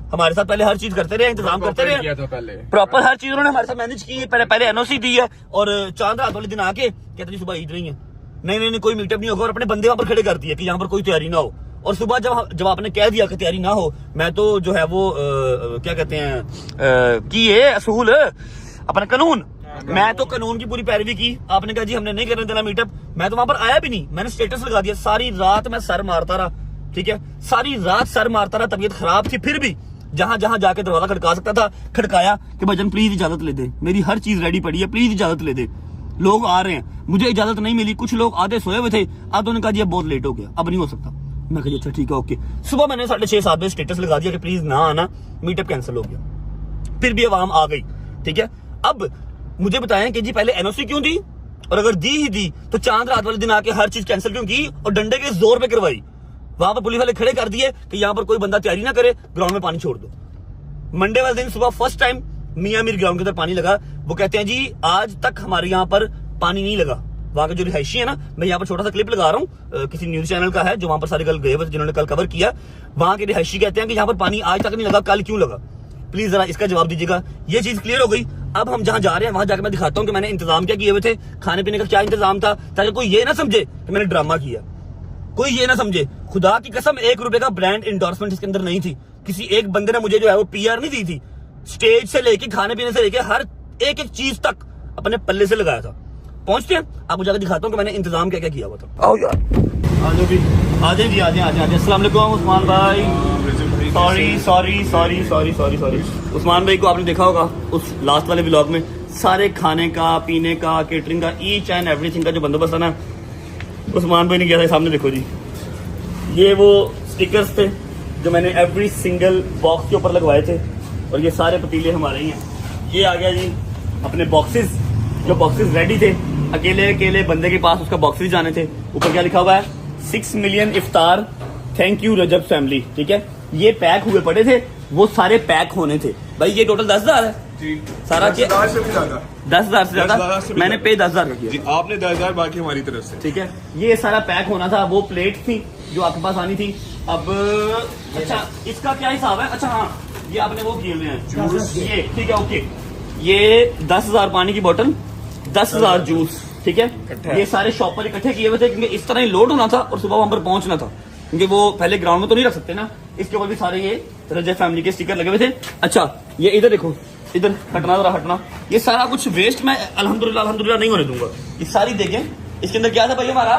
हमारे साथ पहले हर चीज करते रहे, इंतजाम करते रहे, प्रॉपर हर चीज उन्होंने हमारे साथ मैनेज की है। पहले NOC दी है, और चांद रात वाले दिन आके कहते जी सुबह ईद नहीं है, नहीं कोई मीटअप नहीं होगा, और अपने बंदे वहां पर खड़े कर दिए कि यहाँ पर कोई तैयारी ना हो। और सुबह जब आपने कह दिया कि तैयारी ना हो, मैं तो जो है वो क्या कहते हैं कि ये असूल अपना कानून, मैं तो कानून की पूरी पैरवी की। आपने कहा जी हमने नहीं करने देना मीटअप, मैं तो वहां पर आया भी नहीं, मैंने स्टेटस लगा दिया। सारी रात मैं सर मारता रहा, ठीक है, सारी रात सर मारता रहा, तबीयत खराब थी, फिर भी जहां जाके दरवाजा खड़का सकता था खड़काया कि भाईजान प्लीज इजाजत ले दे, मेरी हर चीज रेडी पड़ी है, प्लीज इजाजत ले दे। लोग आ रहे हैं, मुझे इजाजत नहीं मिली, कुछ लोग आधे सोए हुए थे, आधों ने कहा जी अब बहुत लेट हो गया, अब नहीं हो सकता। मैं कहा अच्छा ठीक है ओके। सुबह मैंने 6:30 बजे स्टेटस लगा दिया कि प्लीज ना आना, मीटअप कैंसिल हो गया। फिर भी आवाम आ गई, ठीक है। अब मुझे बताएं कि जी पहले NOC क्यों दी, और अगर दी ही दी तो चांद रात वाले दिन आके हर चीज कैंसिल क्यों की, और डंडे के जोर पे करवाई। वहां पर पुलिस वाले खड़े कर दिए कि यहाँ पर कोई बंदा तैयारी ना करे, ग्राउंड में पानी छोड़ दो। मंडे वाले दिन सुबह फर्स्ट टाइम मियां मीर ग्राउंड के अंदर पानी लगा। वो कहते हैं जी आज तक हमारे यहाँ पर पानी नहीं लगा। वहां के जो रिहायशी है ना, मैं यहाँ पर छोटा सा क्लिप लगा रहा हूँ, किसी न्यूज चैनल का है जो वहां पर सारे कल गए हुए, जिन्होंने कल कवर किया। वहां के रिहायशी कहते हैं कि यहाँ पर पानी आज तक नहीं लगा, कल क्यों लगा। प्लीज जरा इसका जवाब दीजिएगा। ये चीज क्लियर हो गई। अब हम जहां जा रहे हैं वहां जाकर मैं दिखाता हूँ कि मैंने इंतजाम क्या किए हुए थे, खाने पीने का क्या इंतजाम था, ताकि कोई ये ना समझे कि मैंने ड्रामा किया, कोई ये ना समझे। खुदा की कसम 1 रुपए का ब्रांड इंडोर्समेंट इसके अंदर नहीं थी। किसी एक बंदे ने मुझे जो है वो PR नहीं दी थी। स्टेज से लेके खाने पीने से लेके हर एक चीज तक अपने पल्ले से लगाया था। पहुंचते हैं, आपको जाकर दिखाता हूँ कि मैंने इंतजाम क्या क्या किया हुआ था। आओ यार, आ जाओ जी, आ जाए जी, आ जाए। अस्सलाम वालेकुम उस्मान भाई। सॉरी उस्मान भाई को आपने देखा होगा उस लास्ट वाले व्लॉग में, सारे खाने का, पीने का, केटरिंग का, ईच एंड एवरीथिंग का जो बंदोबस्त है ना, उस्मान भाई ने किया था। सामने देखो जी, ये वो स्टिकर्स थे जो मैंने एवरी सिंगल बॉक्स के ऊपर लगवाए थे, और ये सारे पतीले हमारे ही हैं। ये आ गया जी अपने बॉक्सेस, जो बॉक्सेस रेडी थे, अकेले बंदे के पास उसका बॉक्सेस जाने थे। ऊपर क्या लिखा हुआ है, 6 मिलियन इफ्तार थैंक यू रजब फैमिली, ठीक है। ये पैक हुए पड़े थे, वो सारे पैक होने थे भाई। ये टोटल 10,000 है सारा, 10,000 से भी ज्यादा, 10,000 से ज्यादा मैंने पे 10,000 किया जी, आपने 10,000 बाकी हमारी तरफ से, ठीक है। ये सारा पैक होना था, वो प्लेट थी जो आपके पास आनी थी। अब अच्छा इसका क्या हिसाब है? अच्छा हाँ, ये आपने वो किए हुए हैं ये, ठीक है ओके। ये 10,000 पानी की बोतल, 10,000 जूस, ठीक है। ये सारे शॉप पर इकट्ठे किए हुए थे क्योंकि इस तरह ही लोड होना था और सुबह वहां पर पहुंचना था, क्योंकि वो पहले ग्राउंड में तो नहीं रख सकते ना। इसके ऊपर भी सारे ये रजब फैमिली के स्टिकर लगे हुए थे। अच्छा ये इधर देखो, इधर हटना जरा हटना, ये सारा कुछ वेस्ट मैं अल्हम्दुलिल्लाह नहीं होने दूंगा। ये सारी देखें, इसके अंदर क्या था भाई हमारा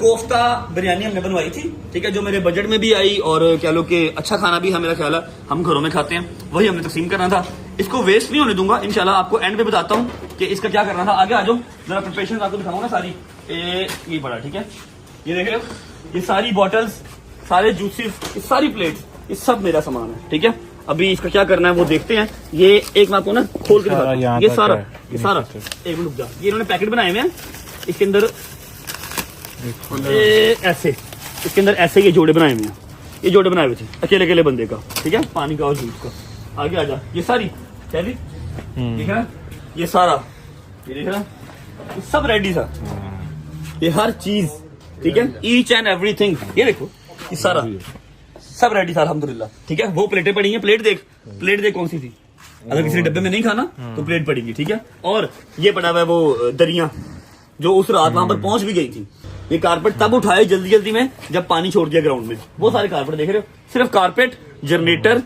कोफ्ता बिरयानी हमने बनवाई थी, ठीक है, जो मेरे बजट में भी आई और कह लो कि अच्छा खाना भी है, मेरा ख्याल है हम घरों में खाते हैं, वही हमने तकसीम करना था। इसको वेस्ट नहीं होने दूंगा इंशाल्लाह। आपको एंड पे बताता हूँ कि इसका क्या करना था। आगे आ जाओ जरा, प्रिपरेशन आपको दिखाऊंगा ना सारी। ये बड़ा, ठीक है, ये देख रहे हो, ये सारी बॉटल्स, सारे जूसेस, ये सारी प्लेट्स, ये सब मेरा सामान है, ठीक है। अभी इसका क्या करना है वो देखते हैं। ये एक मैं आपको ना खोल के दिखाता हूं, ये सारा एक मिनट रुक जा। ये इन्होंने पैकेट बनाए हुए हैं, इसके अंदर ऐसे, इसके अंदर ऐसे ये जोड़े बनाए हुए हैं। ये जोड़े बनाए हुए थे अकेले अकेले बंदे का, ठीक है, पानी का और जूस का। आगे आ जा, ये सारी कैरी ठीक है, ये सारा ये देख रहा, ये सब रेडी था, ये हर चीज, ठीक है, ईच एंड एवरीथिंग। ये देखो ये सारा सब रेडी था अल्हम्दुलिल्लाह, ठीक है। वो प्लेटें पड़ी हैं, प्लेट देख कौन सी थी, अगर किसी डब्बे में नहीं खाना तो प्लेट पड़ेगी, ठीक है। और ये पड़ा हुआ है वो दरिया जो उस रात वहां पर पहुंच भी गई थी। ये कारपेट तब उठाए जल्दी में जब पानी छोड़ दिया ग्राउंड में। वो सारे कारपेट देख रहे हो, सिर्फ कारपेट, जनरेटर,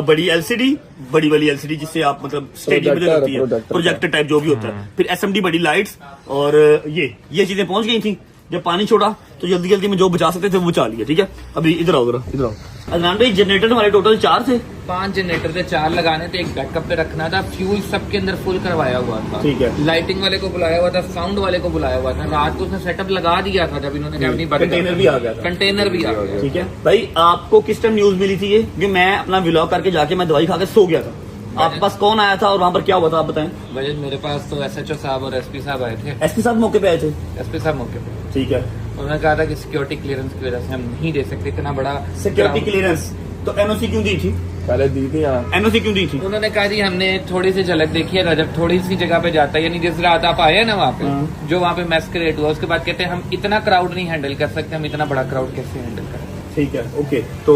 बड़ी एलसीडी, बड़ी वाली एलसीडी जिससे आप मतलब स्टेडियम में होती है, प्रोजेक्टर टाइप जो भी होता है, फिर एसएमडी बड़ी लाइट्स, और ये चीजें पहुंच गई थी। जब पानी छोड़ा तो जल्दी में जो बचा सकते थे वो बचा लिया, ठीक है। अभी इधर आओ, इधर आओ अदनान भाई। जनरेटर हमारे टोटल 4 थे, 5 जनरेटर थे, 4 लगाने थे, एक बैकअप पे रखना था। फ्यूल सबके अंदर फुल करवाया हुआ था, ठीक है। लाइटिंग वाले को बुलाया हुआ था, साउंड वाले को बुलाया हुआ था। रात को उसने सेटअप लगा दिया था जब इन्होंने कंटेनर भी आ गया, ठीक है। भाई आपको किस टाइम न्यूज मिली थी ये? कि मैं अपना व्लॉग करके जाके मैं दवाई खा के सो गया था। आपके पास कौन आया था और वहाँ पर क्या हुआ था आप बताएं। भाई मेरे पास तो SHO साहब और SP साहब आए थे। SP साहब मौके पे आए थे? SP साहब मौके पे, ठीक है। उन्होंने कहा था कि सिक्योरिटी क्लियरेंस की वजह से हम नहीं दे सकते इतना बड़ा सिक्योरिटी क्लियरेंस। तो NOC क्यों दी थी? पहले दी थी यार, NOC क्यों दी थी? उन्होंने कहा जी हमने थोड़ी सी झलक देखी है, रजब थोड़ी सी जगह पे जाता है, यानी जिस रात आप आए ना वहाँ पे, जो वहाँ पे मैस्करेड हुआ, उसके बाद कहते हैं हम इतना क्राउड नहीं हैंडल कर सकते, हम इतना बड़ा क्राउड कैसे हैंडल करें। ठीक है, ओके। तो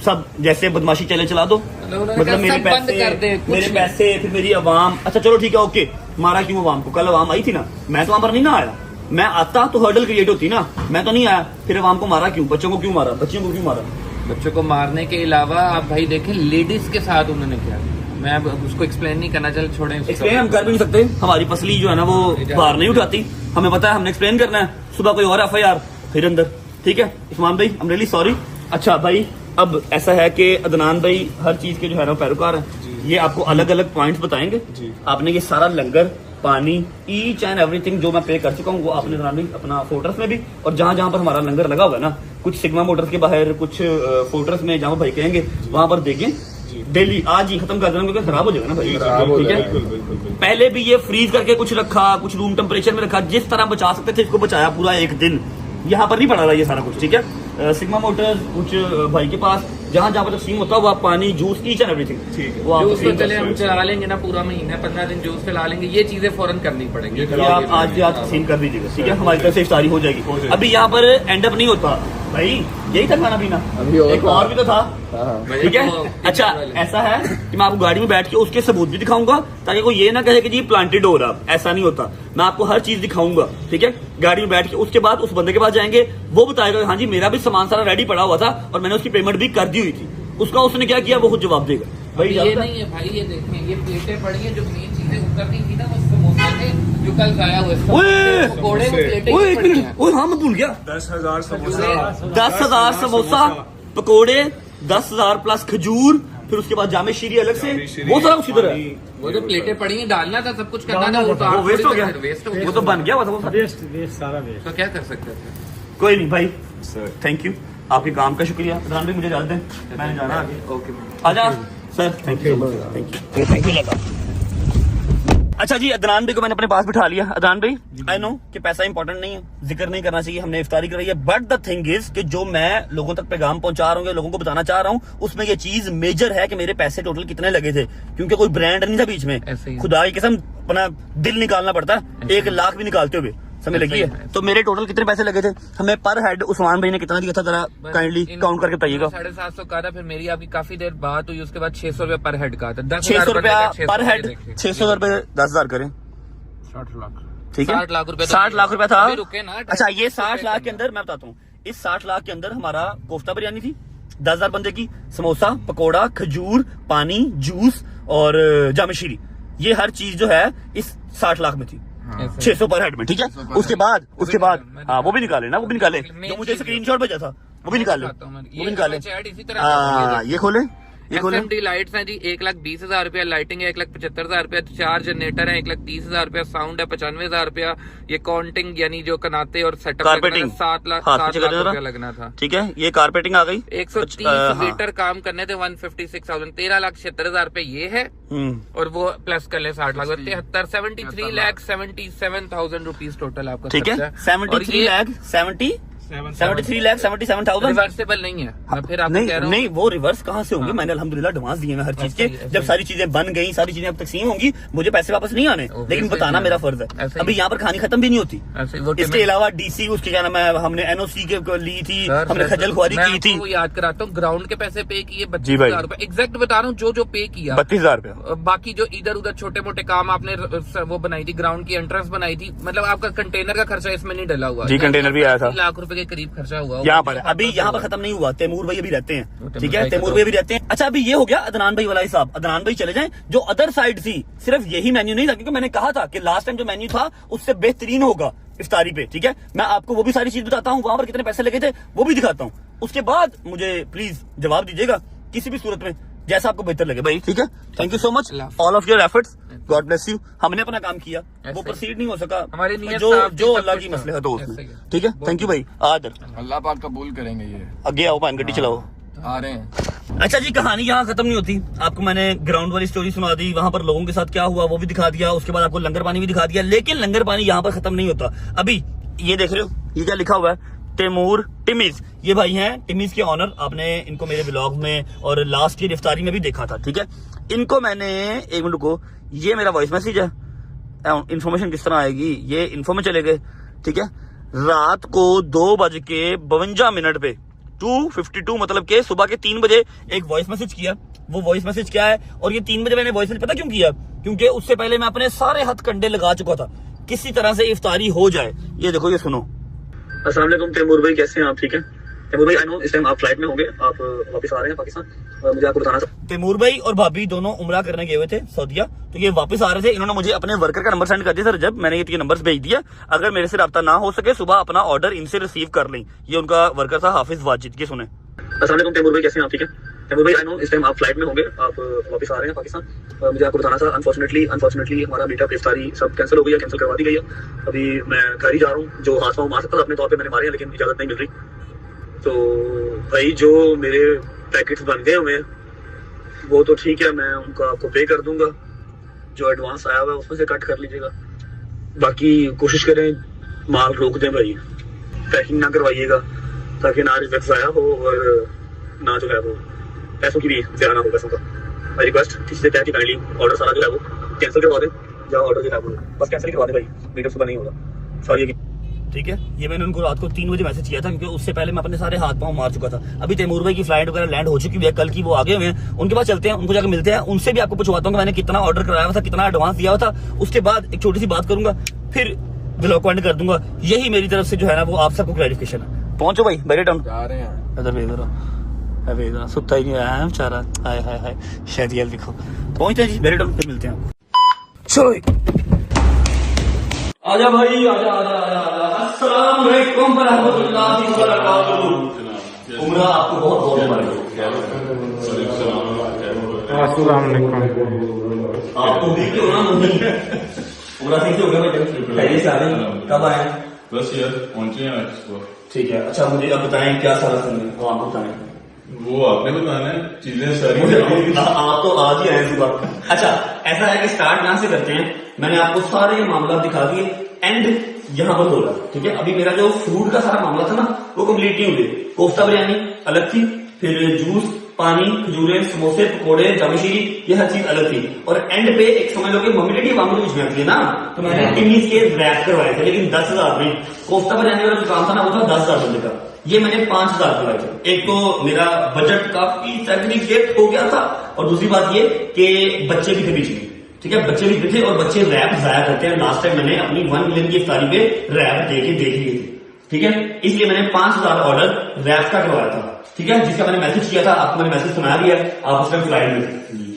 सब जैसे बदमाशी चला दो, मतलब मेरे पैसे फिर मेरी आवाम। अच्छा चलो ठीक है, ओके। मारा क्यों आवाम को? कल आवाम आई थी ना, मैं तो वहां पर नहीं ना आया। मैं आता तो हर्डल क्रिएट होती ना, मैं तो नहीं आया। फिर आवाम को मारा क्यों? बच्चों को क्यों मारा? बच्चियों को क्यों मारा? बच्चों को मारने के अलावा आप भाई देखें लेडीज के साथ उन्होंने किया। मैं अब उसको एक्सप्लेन नहीं करना, चल छोड़ें। एक्सप्लेन हम कर भी नहीं सकते, हमारी फसली जो है ना वो बाहर नहीं उठाती। हमें पता है हमने एक्सप्लेन करना है। सुबह कोई और FIR फिर अंदर, ठीक है। उस्मान भाई आई एम रियली सॉरी। अच्छा भाई अब ऐसा है कि अदनान भाई हर चीज के जो है ना पैरोकार हैं, ये आपको अलग अलग पॉइंट्स बताएंगे। आपने ये सारा लंगर, पानी, ईच एंड एवरीथिंग जो मैं पे कर चुका हूँ वो आपने अदनान भाई अपना फोर्ट्रेस में भी, और जहाँ जहाँ पर हमारा लंगर लगा हुआ है ना, कुछ सिग्मा मोटर्स के बाहर, कुछ फोर्ट्रेस में जहाँ भाई कहेंगे वहां पर देखें। डेली आज ही खत्म कर देना क्योंकि खराब हो जाएगा ना भाई, ठीक है। पहले भी ये फ्रीज करके कुछ रखा, कुछ रूम टेम्परेचर में रखा, जिस तरह बचा सकते थे इसको बचाया पूरा एक दिन। यहाँ पर नहीं पड़ा रहा ये सारा कुछ, ठीक है। सिग्मा मोटर्स कुछ भाई के पास जहाँ जहाँ पर तकसीम होता है वो आप पानी, जूस, ईच एंड एवरीथिंग, ठीक है। वो जूस तो चले हम चला लेंगे ना, पूरा महीना 15 दिन जूस चला लेंगे। ये चीजें फौरन करनी पड़ेंगी। आप आज तकसीम कर दीजिएगा, ठीक है। हमारी तरफ से इफ्तारी हो जाएगी। अभी यहाँ पर एंड अप नहीं होता भाई, यही था खाना पीना, एक और भी तो था, ठीक है। अच्छा ऐसा है कि मैं आपको गाड़ी में बैठ के उसके सबूत भी दिखाऊंगा ताकि कोई ये ना कहे कि जी प्लांटेड हो रहा, ऐसा नहीं होता। मैं आपको हर चीज दिखाऊंगा, ठीक है, गाड़ी में बैठ के। उसके बाद उस बंदे के पास जाएंगे, वो बताएगा हाँ जी मेरा भी सामान सारा रेडी पड़ा हुआ था और मैंने उसकी पेमेंट भी कर दी हुई थी। उसका उसने क्या किया वो खुद जवाब देगा भाई। ये नहीं है भाई, ये देखें ये प्लेटें पड़ी है, जो मेन चीजें उतरती थी ना वो समोसे थे जो कल खाया हुआ है। हाँ मैं भूल गया, 10,000 समोसा, 10,000 समोसा, पकौड़े, 10,000 प्लस खजूर, फिर उसके बाद जामे शीरी अलग से, वो सारा कुछ इधर है। वो जो प्लेटें पड़ी हैं डालना था, सब कुछ करना था, वो वेस्ट हो गया, वो तो बन गया हुआ था, वो सारा वेस्ट। तो क्या कर सकते थे? कोई नहीं भाई, थैंक यू, आपके काम का शुक्रिया। अदनान भाई मुझे इजाजत दें, मैंने जाना आगे। ओके आजा sir, thank you thank you लगा। अच्छा जी अदनान भाई को मैंने अपने पास बिठा लिया। अदनान भाई आई नो कि पैसा इंपॉर्टेंट नहीं है, जिक्र नहीं करना चाहिए, हमने इफ्तारी कराई है, बट द थिंग इज कि जो मैं लोगों तक पैगाम पहुंचा रहा हूँ, लोगों को बताना चाह रहा हूँ, उसमें ये चीज मेजर है कि मेरे पैसे टोटल कितने लगे थे, क्योंकि कोई ब्रांड नहीं था बीच में। खुदा की कसम अपना दिल निकालना पड़ता है, 1 लाख भी निकालते हुए समय लगी है। तो मेरे टोटल कितने पैसे लगे थे, हमें पर हेड उस्मान भाई ने कितना दिया था, जरा काइंडली काउंट करके बताइएगा। 750 का था, फिर मेरी आपकी काफी देर बात हुई, उसके बाद 600 रुपया पर हेड का था। 600 रुपया पर हेड, 600 रुपए 10,000 करें, 60 लाख, ठीक है, 60 लाख रुपए, 60 लाख रुपया था। रुके ना, अच्छा, ये 60 लाख के अंदर मैं बताता हूँ, इस 60 लाख के अंदर हमारा कोफ्ता बिरयानी थी 10,000 बंदे की, समोसा, पकोड़ा, खजूर, पानी, जूस और जामे शीरी, ये हर चीज जो है इस 60 लाख में थी। 600 पर हेड में, ठीक है। उसके बाद हाँ वो भी निकाले ना, वो भी निकाले जो मुझे स्क्रीनशॉट भेजा था, वो भी निकाले, वो भी निकाले। ये खोले, ये खोले। SMD लाइट्स हैं जी 1,20,000 रुपया, लाइटिंग है 1,75,000 रुपया, 4 जनरेटर है 1,30,000 रुपया, साउंड है 95,000 रुपया, ये काउंटिंग यानी जो कनाते और सेटअप कारपेटिंग 7 लाख रुपया लगना था, ठीक है। ये कारपेटिंग आ गई, 130 मीटर काम करने थे 156,000, 13,76,000 रुपये ये है, और वो प्लस कर ले 60 लाख, 73,77,000 रुपीज टोटल आपका, ठीक है। 73,77,000 रिवर्सेबल नहीं है। मैं फिर आपको कह रहा हूं, नहीं वो रिवर्स कहाँ से होंगे, मैंने अल्हम्दुलिल्लाह एडवांस दिए हैं हर चीज के। जब सारी चीजें बन गई, सारी चीजें अब तकसीम होंगी, मुझे पैसे वापस नहीं आने, लेकिन बताना मेरा फर्ज है। अभी यहाँ पर कहानी खत्म भी नहीं होती। इसके अलावा DC उसके क्या नाम है, हमने NOC के ली थी, हमने खजल खुआरी की थी। याद कराता हूँ, ग्राउंड के पैसे पे किए 32,000 रुपए, एग्जैक्ट बता रहा हूँ, जो पे किया 32,000 रुपया। बाकी जो इधर उधर छोटे मोटे काम आपने वो बनाई थी, ग्राउंड की एंट्रेंस बनाई थी, मतलब आपका कंटेनर का खर्चा इसमें नहीं डला हुआ जी, कंटेनर भी आया था, लाख रुपए के करीब खर्चा हुआ यहाँ पर। अभी यहाँ पर खत्म नहीं हुआ, तैमूर भाई अभी रहते हैं, ठीक है, तैमूर भाई भी रहते हैं। अच्छा, अभी ये हो गया अदनान भाई वाला हिसाब, अदनान भाई चले जाएं। जो अदर साइड थी, सिर्फ यही मेन्यू नहीं था, क्योंकि मैंने कहा था कि लास्ट टाइम जो मेन्यू था उससे बेहतरीन होगा इफ्तारी पे, ठीक है। मैं आपको वो भी सारी चीज बताता हूँ, वहां पर कितने पैसे लगे थे वो भी दिखाता हूँ। उसके बाद मुझे प्लीज जवाब दीजिएगा किसी भी सूरत में, जैसा आपको बेहतर लगे भाई, ठीक है। Thank you so much all of your efforts, God bless you. हमने अपना काम किया, वो प्रोसीड नहीं हो सका, हमारी नियत जो अल्लाह की मसलहत हो उसमें, ठीक है। थैंक यू भाई। आदर अल्लाह पाक कबूल करेंगे। ये आगे आओ, पान गड्डी चलाओ, आ रहे हैं। अच्छा जी, कहानी यहाँ खत्म नहीं होती। आपको मैंने ग्राउंड वाली स्टोरी सुना दी, वहां पर लोगों के साथ क्या हुआ वो भी दिखा दिया, उसके बाद आपको लंगर पानी भी दिखा दिया, लेकिन लंगर पानी यहाँ पर खत्म नहीं होता। अभी ये देख रहे हो, ये क्या लिखा हुआ है, तैमूर टिमीज। ये भाई हैं टिमीज के ऑनर, आपने इनको मेरे ब्लॉग में और लास्ट ईयर इफ्तारी में भी देखा था, ठीक है। इनको मैंने, एक मिनट को, ये मेरा वॉइस मैसेज है, इन्फॉर्मेशन किस तरह आएगी, ये इन्फो में चले गए, ठीक है। रात को 2:52 पे 2:52 मतलब के सुबह के 3 बजे एक वॉइस मैसेज किया। वो वॉइस मैसेज क्या है, और ये 3 बजे मैंने वॉइस मैसेज पता क्यों किया, क्योंकि उससे पहले मैं अपने सारे हथ कंडे लगा चुका था, किसी तरह से इफ्तारी हो जाए। ये देखो, ये सुनो। अस्सलाम वालेकुम तैमूर भाई, कैसे हैं आप, ठीक है। तैमूर भाई, आई नो इस टाइम आप फ्लाइट में होंगे, आप वापस आ रहे हैं पाकिस्तान, और मुझे आपको बताना था, तैमूर भाई और भाभी दोनों उमरा करने गए हुए थे सऊदीया, तो ये वापस आ रहे थे। इन्होंने मुझे अपने वर्कर का नंबर सेंड कर दिया सर, जब मैंने ये नंबर भेज दिया, अगर मेरे से रब्ता ना हो सके सुबह अपना ऑर्डर इनसे रिसीव कर लें। ये उनका वर्कर था हाफिज वाजिद, ये सुने। अस्सलाम वालेकुम तैमूर भाई, कैसे हैं आप, ठीक है। तैमूर भाई, आई नो इस टाइम आप फ्लाइट में होंगे, आप वापस आ रहे हैं पाकिस्तान, और मुझे आपको बताना था, अनफॉर्चुनेटली हमारा मीटअप इफ्तारी सब कैंसिल हो गई है, कैंसिल करवा दी गई है। अभी मैं घर ही जा रहा हूँ, जो हाथ पाँव मार सकता था अपने तौर पे मैंने मारे हैं, लेकिन इजाजत नहीं मिल रही। तो भाई जो मेरे पैकेट्स बन गए हुए हैं वो तो ठीक है, मैं उनका आपको पे कर दूंगा, जो एडवांस आया हुआ है उसमें से कट कर लीजिएगा। बाकी कोशिश करें माल रोक दें भाई, पैकिंग ना करवाइएगा, ताकि ना रिजेक्ट आया हो और ना जो है वो पैसों की भी ज़्यादा ना हो पैसों का। मैं रिक्वेस्ट किसी से कि काइंडली ऑर्डर सारा जो है वो कैंसिल करवा दें, या ऑर्डर जो है वो बस कैंसिल करवा दें भाई, मीटर सुबह नहीं होगा, सॉरी। ठीक है, ये मैंने उनको रात को 3 बजे मैसेज किया था, क्योंकि उससे पहले मैं अपने सारे हाथ पांव मार चुका था। अभी तैमूर भाई की फ्लाइट वगैरह लैंड हो चुकी है, कल की वो आगे हुए हैं, उनके पास चलते हैं, उनको जाकर मिलते हैं, उनसे भी आपको पूछवाता हूँ कि मैंने कितना ऑर्डर कराया हुआ था, कितना एडवांस दिया हुआ था। उसके बाद एक छोटी सी बात करूंगा, फिर ब्लॉग को एंड कर दूंगा। यही मेरी तरफ से जो है ना वो आप सबको क्लैरिफिकेशन है। पहुंचो भाई, बैठे टाउन जा रहे हैं, इधर भेज रहा, सुता ही नहीं आया है बेचारा, हाय हाय हाय, शायद दिखो। पहुंचते हैं जी, बैठे टाउन, फिर मिलते हैं। चलो आजा भाई, आजा आजा आजा आजा। अस्सलाम वालेकुम वरहमतुल्लाहि वबरकातुहू। उमरा आपको बहुत बहुत मुबारक हो। अस्सलाम वालेकुम। आपको भी क्यों ना उमरा ठीक हो गया बेटा, खैरियत से आ रहे हैं, कब आए? बस यार पहुंचे हैं आज। ठीक है, अच्छा मुझे आप बताएं क्या सारा सुन है, वो आप बताएं। वो आपने बताना है, चीजें सारी आप तो आज ही आए सुबह। अच्छा ऐसा है कि स्टार्ट यहाँ से करते हैं, मैंने आपको सारे मामला दिखा दिए, एंड यहाँ पर हो रहा है, ठीक है। अभी मेरा जो फूड का सारा मामला था ना वो कंप्लीट नहीं हुए। कोफ्ता बिरयानी अलग थी, फिर जूस, पानी, खजूरे, समोसे, पकोड़े, जामशीरी, ये हर चीज अलग थी। और एंड पे एक समझ लो कि मम्मी डैडी वहां मुझे पूछना थी ना, तो मैंने टिमीज के रैप करवाए थे, लेकिन 10,000 में। कोफ्ता बिरयानी वाला जो काम था ना वो था 10,000 बंदे का, ये मैंने 5,000 करवाए थे। एक तो मेरा बजट काफी सेग्रीगेट हो गया था, और दूसरी बात ये कि बच्चे भी थे बीच में, ठीक है, बच्चे भी थे और बच्चे रैप जाया करते हैं। लास्ट टाइम मैंने अपनी 1 मिलियन की इफ्तारी पे रैप देख लिए थे, ठीक है। इसलिए मैंने 5,000 ऑर्डर रैप का करवाया था, ठीक है, जिसका मैंने मैसेज किया था, आपको मैंने मैसेज सुना दिया, आप उस टाइम फ्लाइट में थे,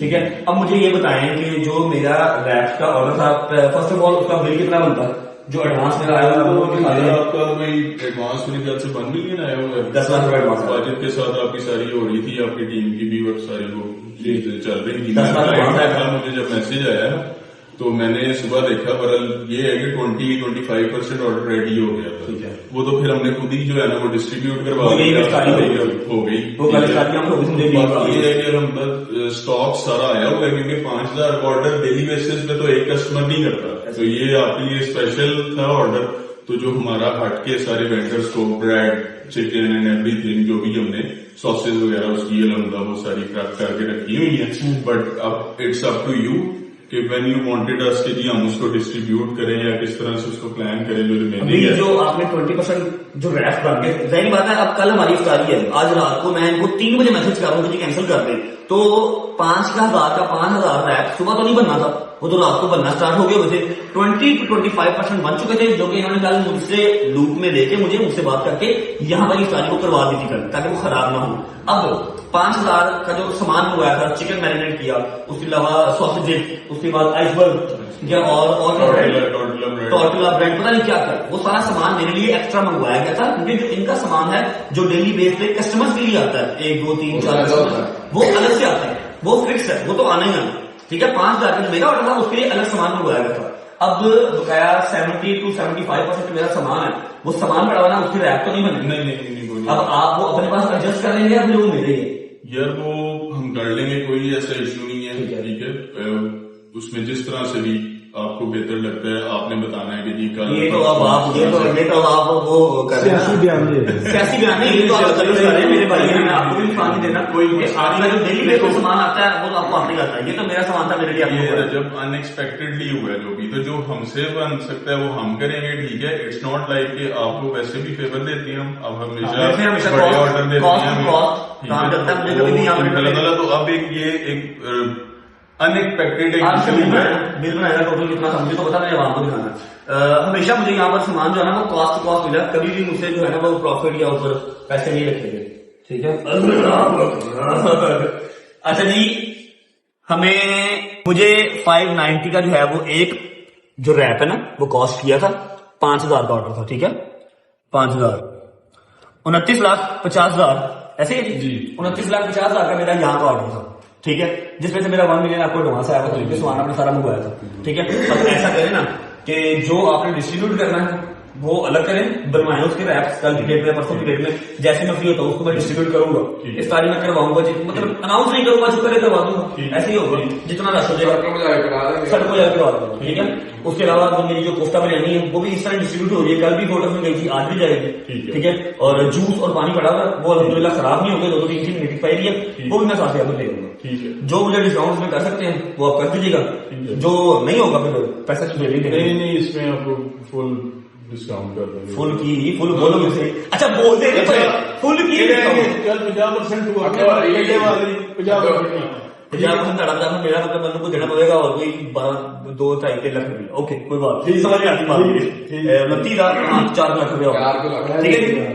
ठीक है। अब मुझे ये बताएं कि जो मेरा रैप का ऑर्डर था, फर्स्ट ऑफ ऑल उसका बिल कितना बनता है, जो एडवांस मेरा आया हुआ वो आपका भाई एडवांस मेरे ख्याल से 1 मिलियन आया हुआ है, 10 लाख रुपए एडवांस। बजट के साथ आपकी सारी हो रही थी, आपकी टीम की भी और सारी वो चल रही थी। 10 लाख मुझे जब मैसेज आया तो मैंने सुबह देखा, बरल ये है कि 20-25% ऑर्डर रेडी हो गया था। वो तो फिर हमने खुद ही जो है ना वो डिस्ट्रीब्यूट करवा हो गई। बाकी ये है कि हम स्टॉक सारा आया हुआ है, क्योंकि 5,000 ऑर्डर डेली बेसिस पे तो एक कस्टमर नहीं करता, तो ये आपके लिए स्पेशल था ऑर्डर। तो जो हमारा हट के सारे वेंडर्स को ब्रेड, चिकन एंड एवरीथिंग जो भी हमने सॉसेज वगैरह उसकी अलहमदा वो सारी प्रेप करके रखी हुई है। बट अब इट्स अप टू यू कि व्हेन यू वांटेड अस कि जी हम उसको डिस्ट्रीब्यूट करें या किस तरह से उसको प्लान करें। जो अभी जो आपने 20% जो रैप बन गए, जाहिर बात है अब कल हमारी इफ्तारी है, आज रात को मैं इनको 3 बजे मैसेज कर रहा हूँ कि कैंसिल कर दें, तो 5,000 का 5,000 रैप सुबह तो नहीं बनना था, वो तो रात को बनना स्टार्ट हो गए। वैसे 20-25% बन चुके थे, जो कि इन्होंने कल मुझसे लूप में लेके मुझसे बात करके यहाँ पर इफ्तारी को करवा दी थी कल, ताकि वो खराब ना हो। अब 5,000 का जो सामान मंगवाया था, चिकन मैरिनेट किया, उसके अलावा सॉसेजेस, उसके बाद आइसबर्ग और टॉर्टिला ब्रेड, पता नहीं क्या कर, वो सारा सामान मेरे लिए एक्स्ट्रा मंगवाया गया था, क्योंकि जो इनका सामान है जो डेली बेस पे कस्टमर्स के लिए आता है, 1, 2, 3, 4 वो अलग से आता है, वो फिक्स है, वो तो आना ही आना, ठीक है। 5,000 का जो मेरा ऑर्डर था उसके लिए अलग सामान मंगवाया गया था। अब बकाया 70-75% मेरा सामान है, वो सामान पड़ा हुआ ना, उसकी रैप तो नहीं बनी। नहीं, अब आप वो अपने पास एडजस्ट कर लेंगे या फिर वो मेरे यार वो हम कर लेंगे, कोई ऐसा इश्यू नहीं है, ठीक है। उसमें जिस तरह से भी आपको बेहतर लगता है आपने बताना है कि जी कल ये तो अब आप वो कर रहे हैं सियासी बयान नहीं, ये तो आप कर रहे हैं मेरे भाई हैं, मैं आपको भी फान नहीं देना। कोई आपका जो डेली बेस पे सामान आता है वो तो आपको आपने आता है, ये तो मेरा सामान था मेरे लिए। जब अनएक्सपेक्टेडली हुआ जो भी, तो जो हमसे बन सकता है वो हम करेंगे, ठीक है। इट्स नॉट लाइक कि आपको वैसे भी फेवर देते हैं हम, अब हमेशा बड़े ऑर्डर देते हैं। तो अब एक अनएक्सपेक्टेड बिल बनाएगा टोटल कितना था मुझे तो पता नहीं, वहां को दिखाना। हमेशा मुझे यहाँ पर सामान जो है ना वो कॉस्ट टू कॉस्ट मिला, कभी भी मुझसे जो है ना वो प्रॉफिट या ऊपर पैसे नहीं रखे गए, ठीक है। अच्छा जी, मुझे 590 का जो है वो एक जो रैप है ना वो कॉस्ट किया था, 5,000 का ऑर्डर था, ठीक है। 5,000 29,50,000 ऐसे जी, 29,50,000 का मेरा यहाँ का ऑर्डर था, ठीक है, जिसमें से मेरा 1 मिलियन आपको एडवांस आया था, सामान आपने सारा मंगवाया था, ठीक है। अब ऐसा करें ना कि जो आपने डिस्ट्रीब्यूट करना है वो अलग करें, बनवाएं उसके रैप्स कल की डेट में, परसों की डेट में, जैसे मैं फ्री होता हूँ उसको मैं डिस्ट्रीब्यूट करूंगा, इस तारीख में करवाऊंगा, मतलब अनाउंस नहीं करूंगा, जो करे करवा दूंगा, ऐसे ही होगा, जितना रश हो जाएगा सड़कों जाकर करवा दूंगा, ठीक है। उसके अलावा जो मेरी जो कोफ्ता बिरयानी है वो भी इस तरह डिस्ट्रीब्यूट हो रही है, कल भी फोटो में गई थी, आज भी जाएगी, ठीक है। और जूस और पानी पड़ा हुआ वो अल्हम्दुलिल्लाह खराब नहीं हो गए, 2-3 दिन एक्सपायरी है, वो भी मैं साथ में ले लूंगा, ठीक है। जो मुझे डिस्काउंट में कर सकते हैं वो आप कर दीजिएगा, जो नहीं होगा फिर पैसा तो नहीं, इसमें आपको फुल डिस्काउंट कर देंगे। फुल बोलोगे सही, अच्छा बोल दे फुल की कल 50% हुआ, 50% मेरा मतलब मन को देना पड़ेगा, और कोई 2-2.5 लाख रुपये, ओके कोई बात नहीं, समझ में आती बात, 4 लाख रुपये, ठीक है।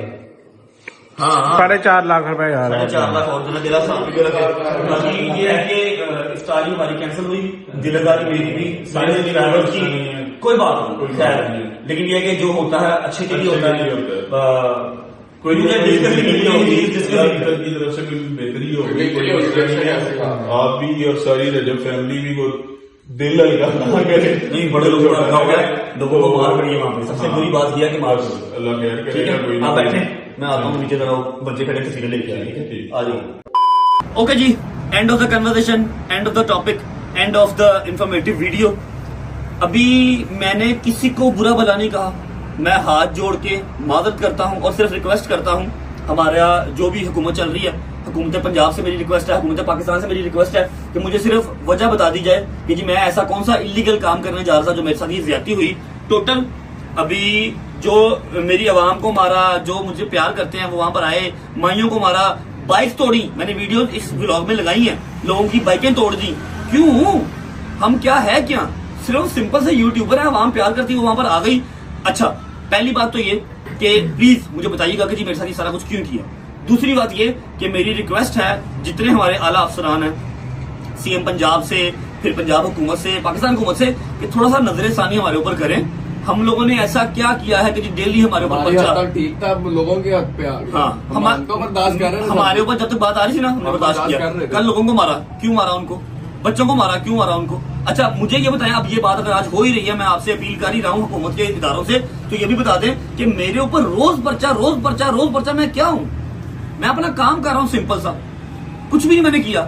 हाँ 4.5 लाख रुपए, 4.5 लाख और देना दिला बाकी ये है कि इफ्तारी हमारी कैंसिल हुई, दिलदारी मेरी भी, सारे ड्राइवर की कोई बात नहीं, खैर, लेकिन ये कि जो होता है अच्छे के लिए होता है, कोई की तरफ से कोई बेहतरी होगी, आप भी और सारी रजब फैमिली भी को दिल लगा नहीं, बड़े लोगों का रखा हुआ है, लोगों को मार पड़ी है वहां पे, सबसे बुरी बात यह कि मार पड़ी, अल्लाह खैर करेगा। कोई आप बैठे, मैं आता हूँ नीचे तरह बच्चे खड़े तस्वीरें लेके आए, आ जाओ। ओके जी, end of the conversation, end of the topic, end of the informative video. अभी मैंने किसी को बुरा भला नहीं कहा, मैं हाथ जोड़ के मादत करता हूँ और सिर्फ रिक्वेस्ट करता हूँ, हमारा जो भी हुकूमत चल रही है, हुकूमत पंजाब से मेरी रिक्वेस्ट है, हुकूमत पाकिस्तान से मेरी रिक्वेस्ट है कि मुझे सिर्फ वजह बता दी जाए कि जी मैं ऐसा कौन सा इलीगल काम करने जा रहा था जो मेरे साथ ये ज्यादती हुई। टोटल अभी जो मेरी आवाम को मारा, जो मुझे प्यार करते हैं वो वहां पर आए, माइयों को मारा, बाइक तोड़ी, मैंने वीडियो इस व्लॉग में लगाई है, लोगों की बाइकें तोड़ दी। क्यों? हम क्या है क्या? सिर्फ सिंपल से यूट्यूबर है, आवाम प्यार करती है, वो वहां पर आ गई। अच्छा, पहली बात तो ये कि प्लीज मुझे बताइएगा कि जी मेरे साथ ये सारा कुछ क्यों किया। दूसरी बात ये कि मेरी रिक्वेस्ट है जितने हमारे आला अफसरान हैं, सीएम पंजाब से, फिर पंजाब हुकूमत से, पाकिस्तान हुकूमत से, कि थोड़ा सा नजरसानी हमारे ऊपर करें। हम लोगों ने ऐसा क्या किया है कि जी डेली हमारे ऊपर ठीक था, लोगों के हक पे आ गए। हाँ, बर्दाश्त कर रहे हैं। हमारे ऊपर जब तक बात आ रही थी ना, हमने बर्दाश्त किया। कल लोगों को मारा, क्यों मारा उनको? बच्चों को मारा, क्यों मारा उनको? अच्छा, मुझे ये बताएं, अब ये बात अगर आज हो ही रही है, मैं आपसे अपील कर ही रहा हूँ हुकूमत के इदारों से, तो ये भी बता दें कि मेरे ऊपर रोज पर्चा, रोज पर्चा, रोज पर्चा। मैं क्या हूँ? मैं अपना काम कर रहा हूँ सिंपल सा, कुछ भी नहीं मैंने किया।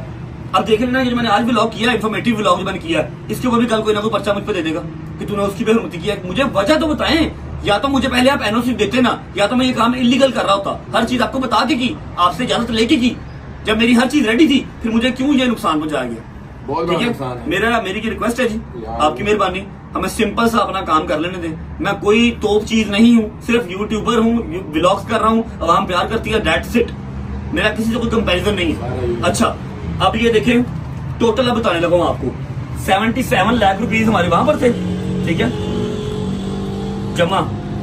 अब देख लेना, जो मैंने आज व्लॉग किया, इन्फॉर्मेटिव व्लॉग जो मैंने किया, इसके ऊपर भी कल कोई ना कोई पर्चा मुझ पर दे देगा कि तूने उसकी बेहरमती किया। मुझे वजह तो बताएं, या तो मुझे पहले आप एनओसी देते ना, या तो मैं ये काम इलीगल कर रहा होता। हर चीज आपको बता के की, आपसे इजाजत लेके की। जब मेरी हर चीज रेडी थी, फिर मुझे क्यों ये नुकसान पहुंचाया गया? ठीक है, मेरी की रिक्वेस्ट है जी, आपकी मेहरबानी, हमें सिंपल सा अपना काम कर लेने दें। मैं कोई तोप चीज नहीं हूँ, सिर्फ यूट्यूबर हूँ, व्लॉग्स कर रहा हूँ, आवाम प्यार करती है, दैट्स इट। मेरा किसी से कोई कंपैरिजन नहीं है। अच्छा, अब ये देखें, टोटल अब बताने लगा हूँ आपको, 77 लाख रुपीज हमारे वहां पर थे, ठीक है, जमा।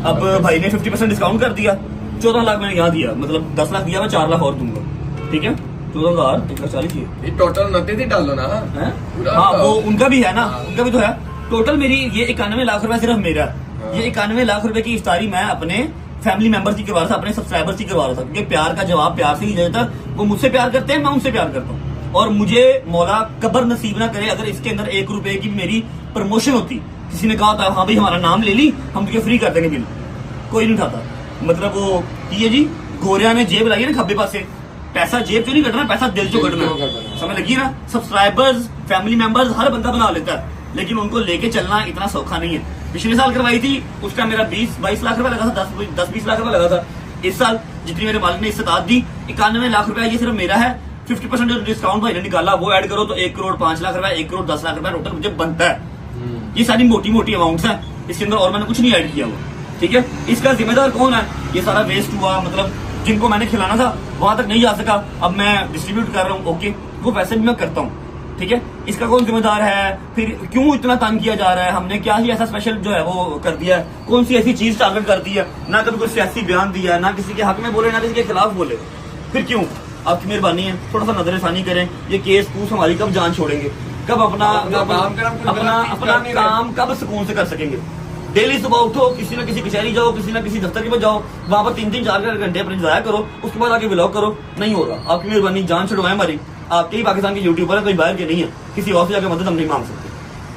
अब भाई ने 50% डिस्काउंट कर दिया, 14 लाख मैंने यहाँ दिया, मतलब 10 लाख दिया, मैं 4 लाख और दूंगा, ठीक है, 14,140 टोटल नती थी डालो ना। हाँ, वो उनका भी है ना, उनका भी तो है। टोटल मेरी ये 91 लाख रुपए सिर्फ मेरा, ये 91 लाख रुपए की इफ्तारी मैं अपने फैमिली मेंबर्स की करवा रहा था, अपने सब्सक्राइबर्स की करवा रहा था, क्योंकि प्यार का जवाब प्यार से ही देता। वो मुझसे प्यार करते हैं, मैं उनसे प्यार करता हूँ, और मुझे मौला कबर नसीब ना करे अगर इसके अंदर 1 रुपए की मेरी प्रमोशन होती। किसी ने कहा था हाँ भाई हमारा नाम ले ली, हम तुझे फ्री कर देंगे बिल, कोई नहीं उठाता। मतलब वो ये जी गोरिया ने जेब लाई है ना खब्बे पास से, पैसा जेब चो नहीं कटना, पैसा दिल चो कटना, समझ लगी ना। सब्सक्राइबर्स, फैमिली मेंबर्स हर बंदा बना लेता है, लेकिन उनको लेके चलना इतना सौखा नहीं है। पिछले साल करवाई थी, उसका मेरा 20-22 लाख रुपए लगा था, 10-20 लाख रुपए लगा था। इस साल जितनी मेरे मालिक ने इस्तेदाद दी, 91 लाख रुपए ये सिर्फ मेरा है। 50% जो डिस्काउंट भाई ने निकाला वो ऐड करो तो 1 करोड़ 5 लाख रुपए, 1 करोड़ 10 लाख रुपए टोटल मुझे बनता है। ये सारी मोटी मोटी अमाउंट्स हैं, इसके अंदर और मैंने कुछ नहीं ऐड किया हुआ, ठीक है। इसका जिम्मेदार कौन है? ये सारा वेस्ट हुआ, मतलब जिनको मैंने खिलाना था वहां तक नहीं जा सका, अब मैं डिस्ट्रीब्यूट कर रहा हूँ, ओके, वो वैसे भी मैं करता हूँ, ठीक है। इसका कौन जिम्मेदार है? फिर क्यों इतना तंग किया जा रहा है? हमने क्या ही ऐसा स्पेशल जो है वो कर दिया है? कौन सी ऐसी चीज टारगेट कर दी है? ना कभी कोई सियासी बयान दिया, ना किसी के हक में बोले, ना किसी के खिलाफ बोले, फिर क्यों? आपकी मेहरबानी है, थोड़ा सा नजरसानी करें। ये केस कूस हमारी कब जान छोड़ेंगे, कब अपना काम कब सुकून से कर सकेंगे? डेली सुबह उठो, किसी न किसी कचहरी जाओ, किसी न किसी दफ्तर के जाओ, वहां पर 3-3, 4-4 घंटे अपने जाया करो, उसके बाद आके व्लॉग करो। नहीं होगा, आपकी मेहरबानी, जान छुड़वाए हमारी। आपके ही पाकिस्तान के यूट्यूबर है, कोई बाहर के नहीं है, किसी और से जाकर मदद हम नहीं मांग सकते,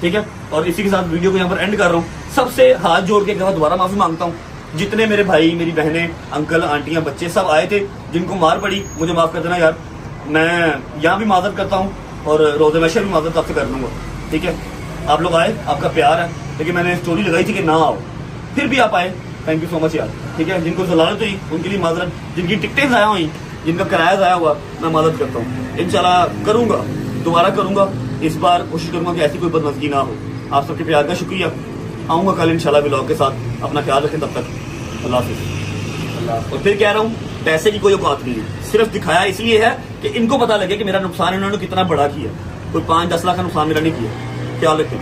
ठीक है। और इसी के साथ वीडियो को यहाँ पर एंड कर रहा हूँ। सबसे हाथ जोड़ के दोबारा माफी मांगता हूँ, जितने मेरे भाई, मेरी बहनें, अंकल, आंटियां, बच्चे सब आए थे, जिनको मार पड़ी, मुझे माफ कर देना यार। मैं यहाँ भी मादत करता हूँ और रोज़े मैशर भी मादत आपसे कर दूंगा, ठीक है। आप लोग आए, आपका प्यार है, लेकिन मैंने स्टोरी लगाई थी कि ना आओ, फिर भी आप आए, थैंक यू सो मच यार, ठीक है। जिनको जलालत हुई उनके लिए माजरत, जिनकी टिकटें ज़ाया हुई, जिनका किराया ज़ाया हुआ, मैं मदद करता हूँ। इंशाल्लाह करूंगा, दोबारा करूंगा, इस बार कोशिश करूंगा कि ऐसी कोई बदमज़गी ना हो। आप सबके प्यार का शुक्रिया। आऊँगा कल इंशाल्लाह व्लॉग के साथ, अपना ख्याल रखें, तब तक अल्लाह हाफिज़। और फिर कह रहा हूँ, पैसे की कोई औकात नहीं है, सिर्फ दिखाया इसलिए है कि इनको पता लगे कि मेरा नुकसान इन्होंने कितना बड़ा किया। कोई 5-10 लाख का नुकसान मेरा नहीं किया। ख्याल रखें।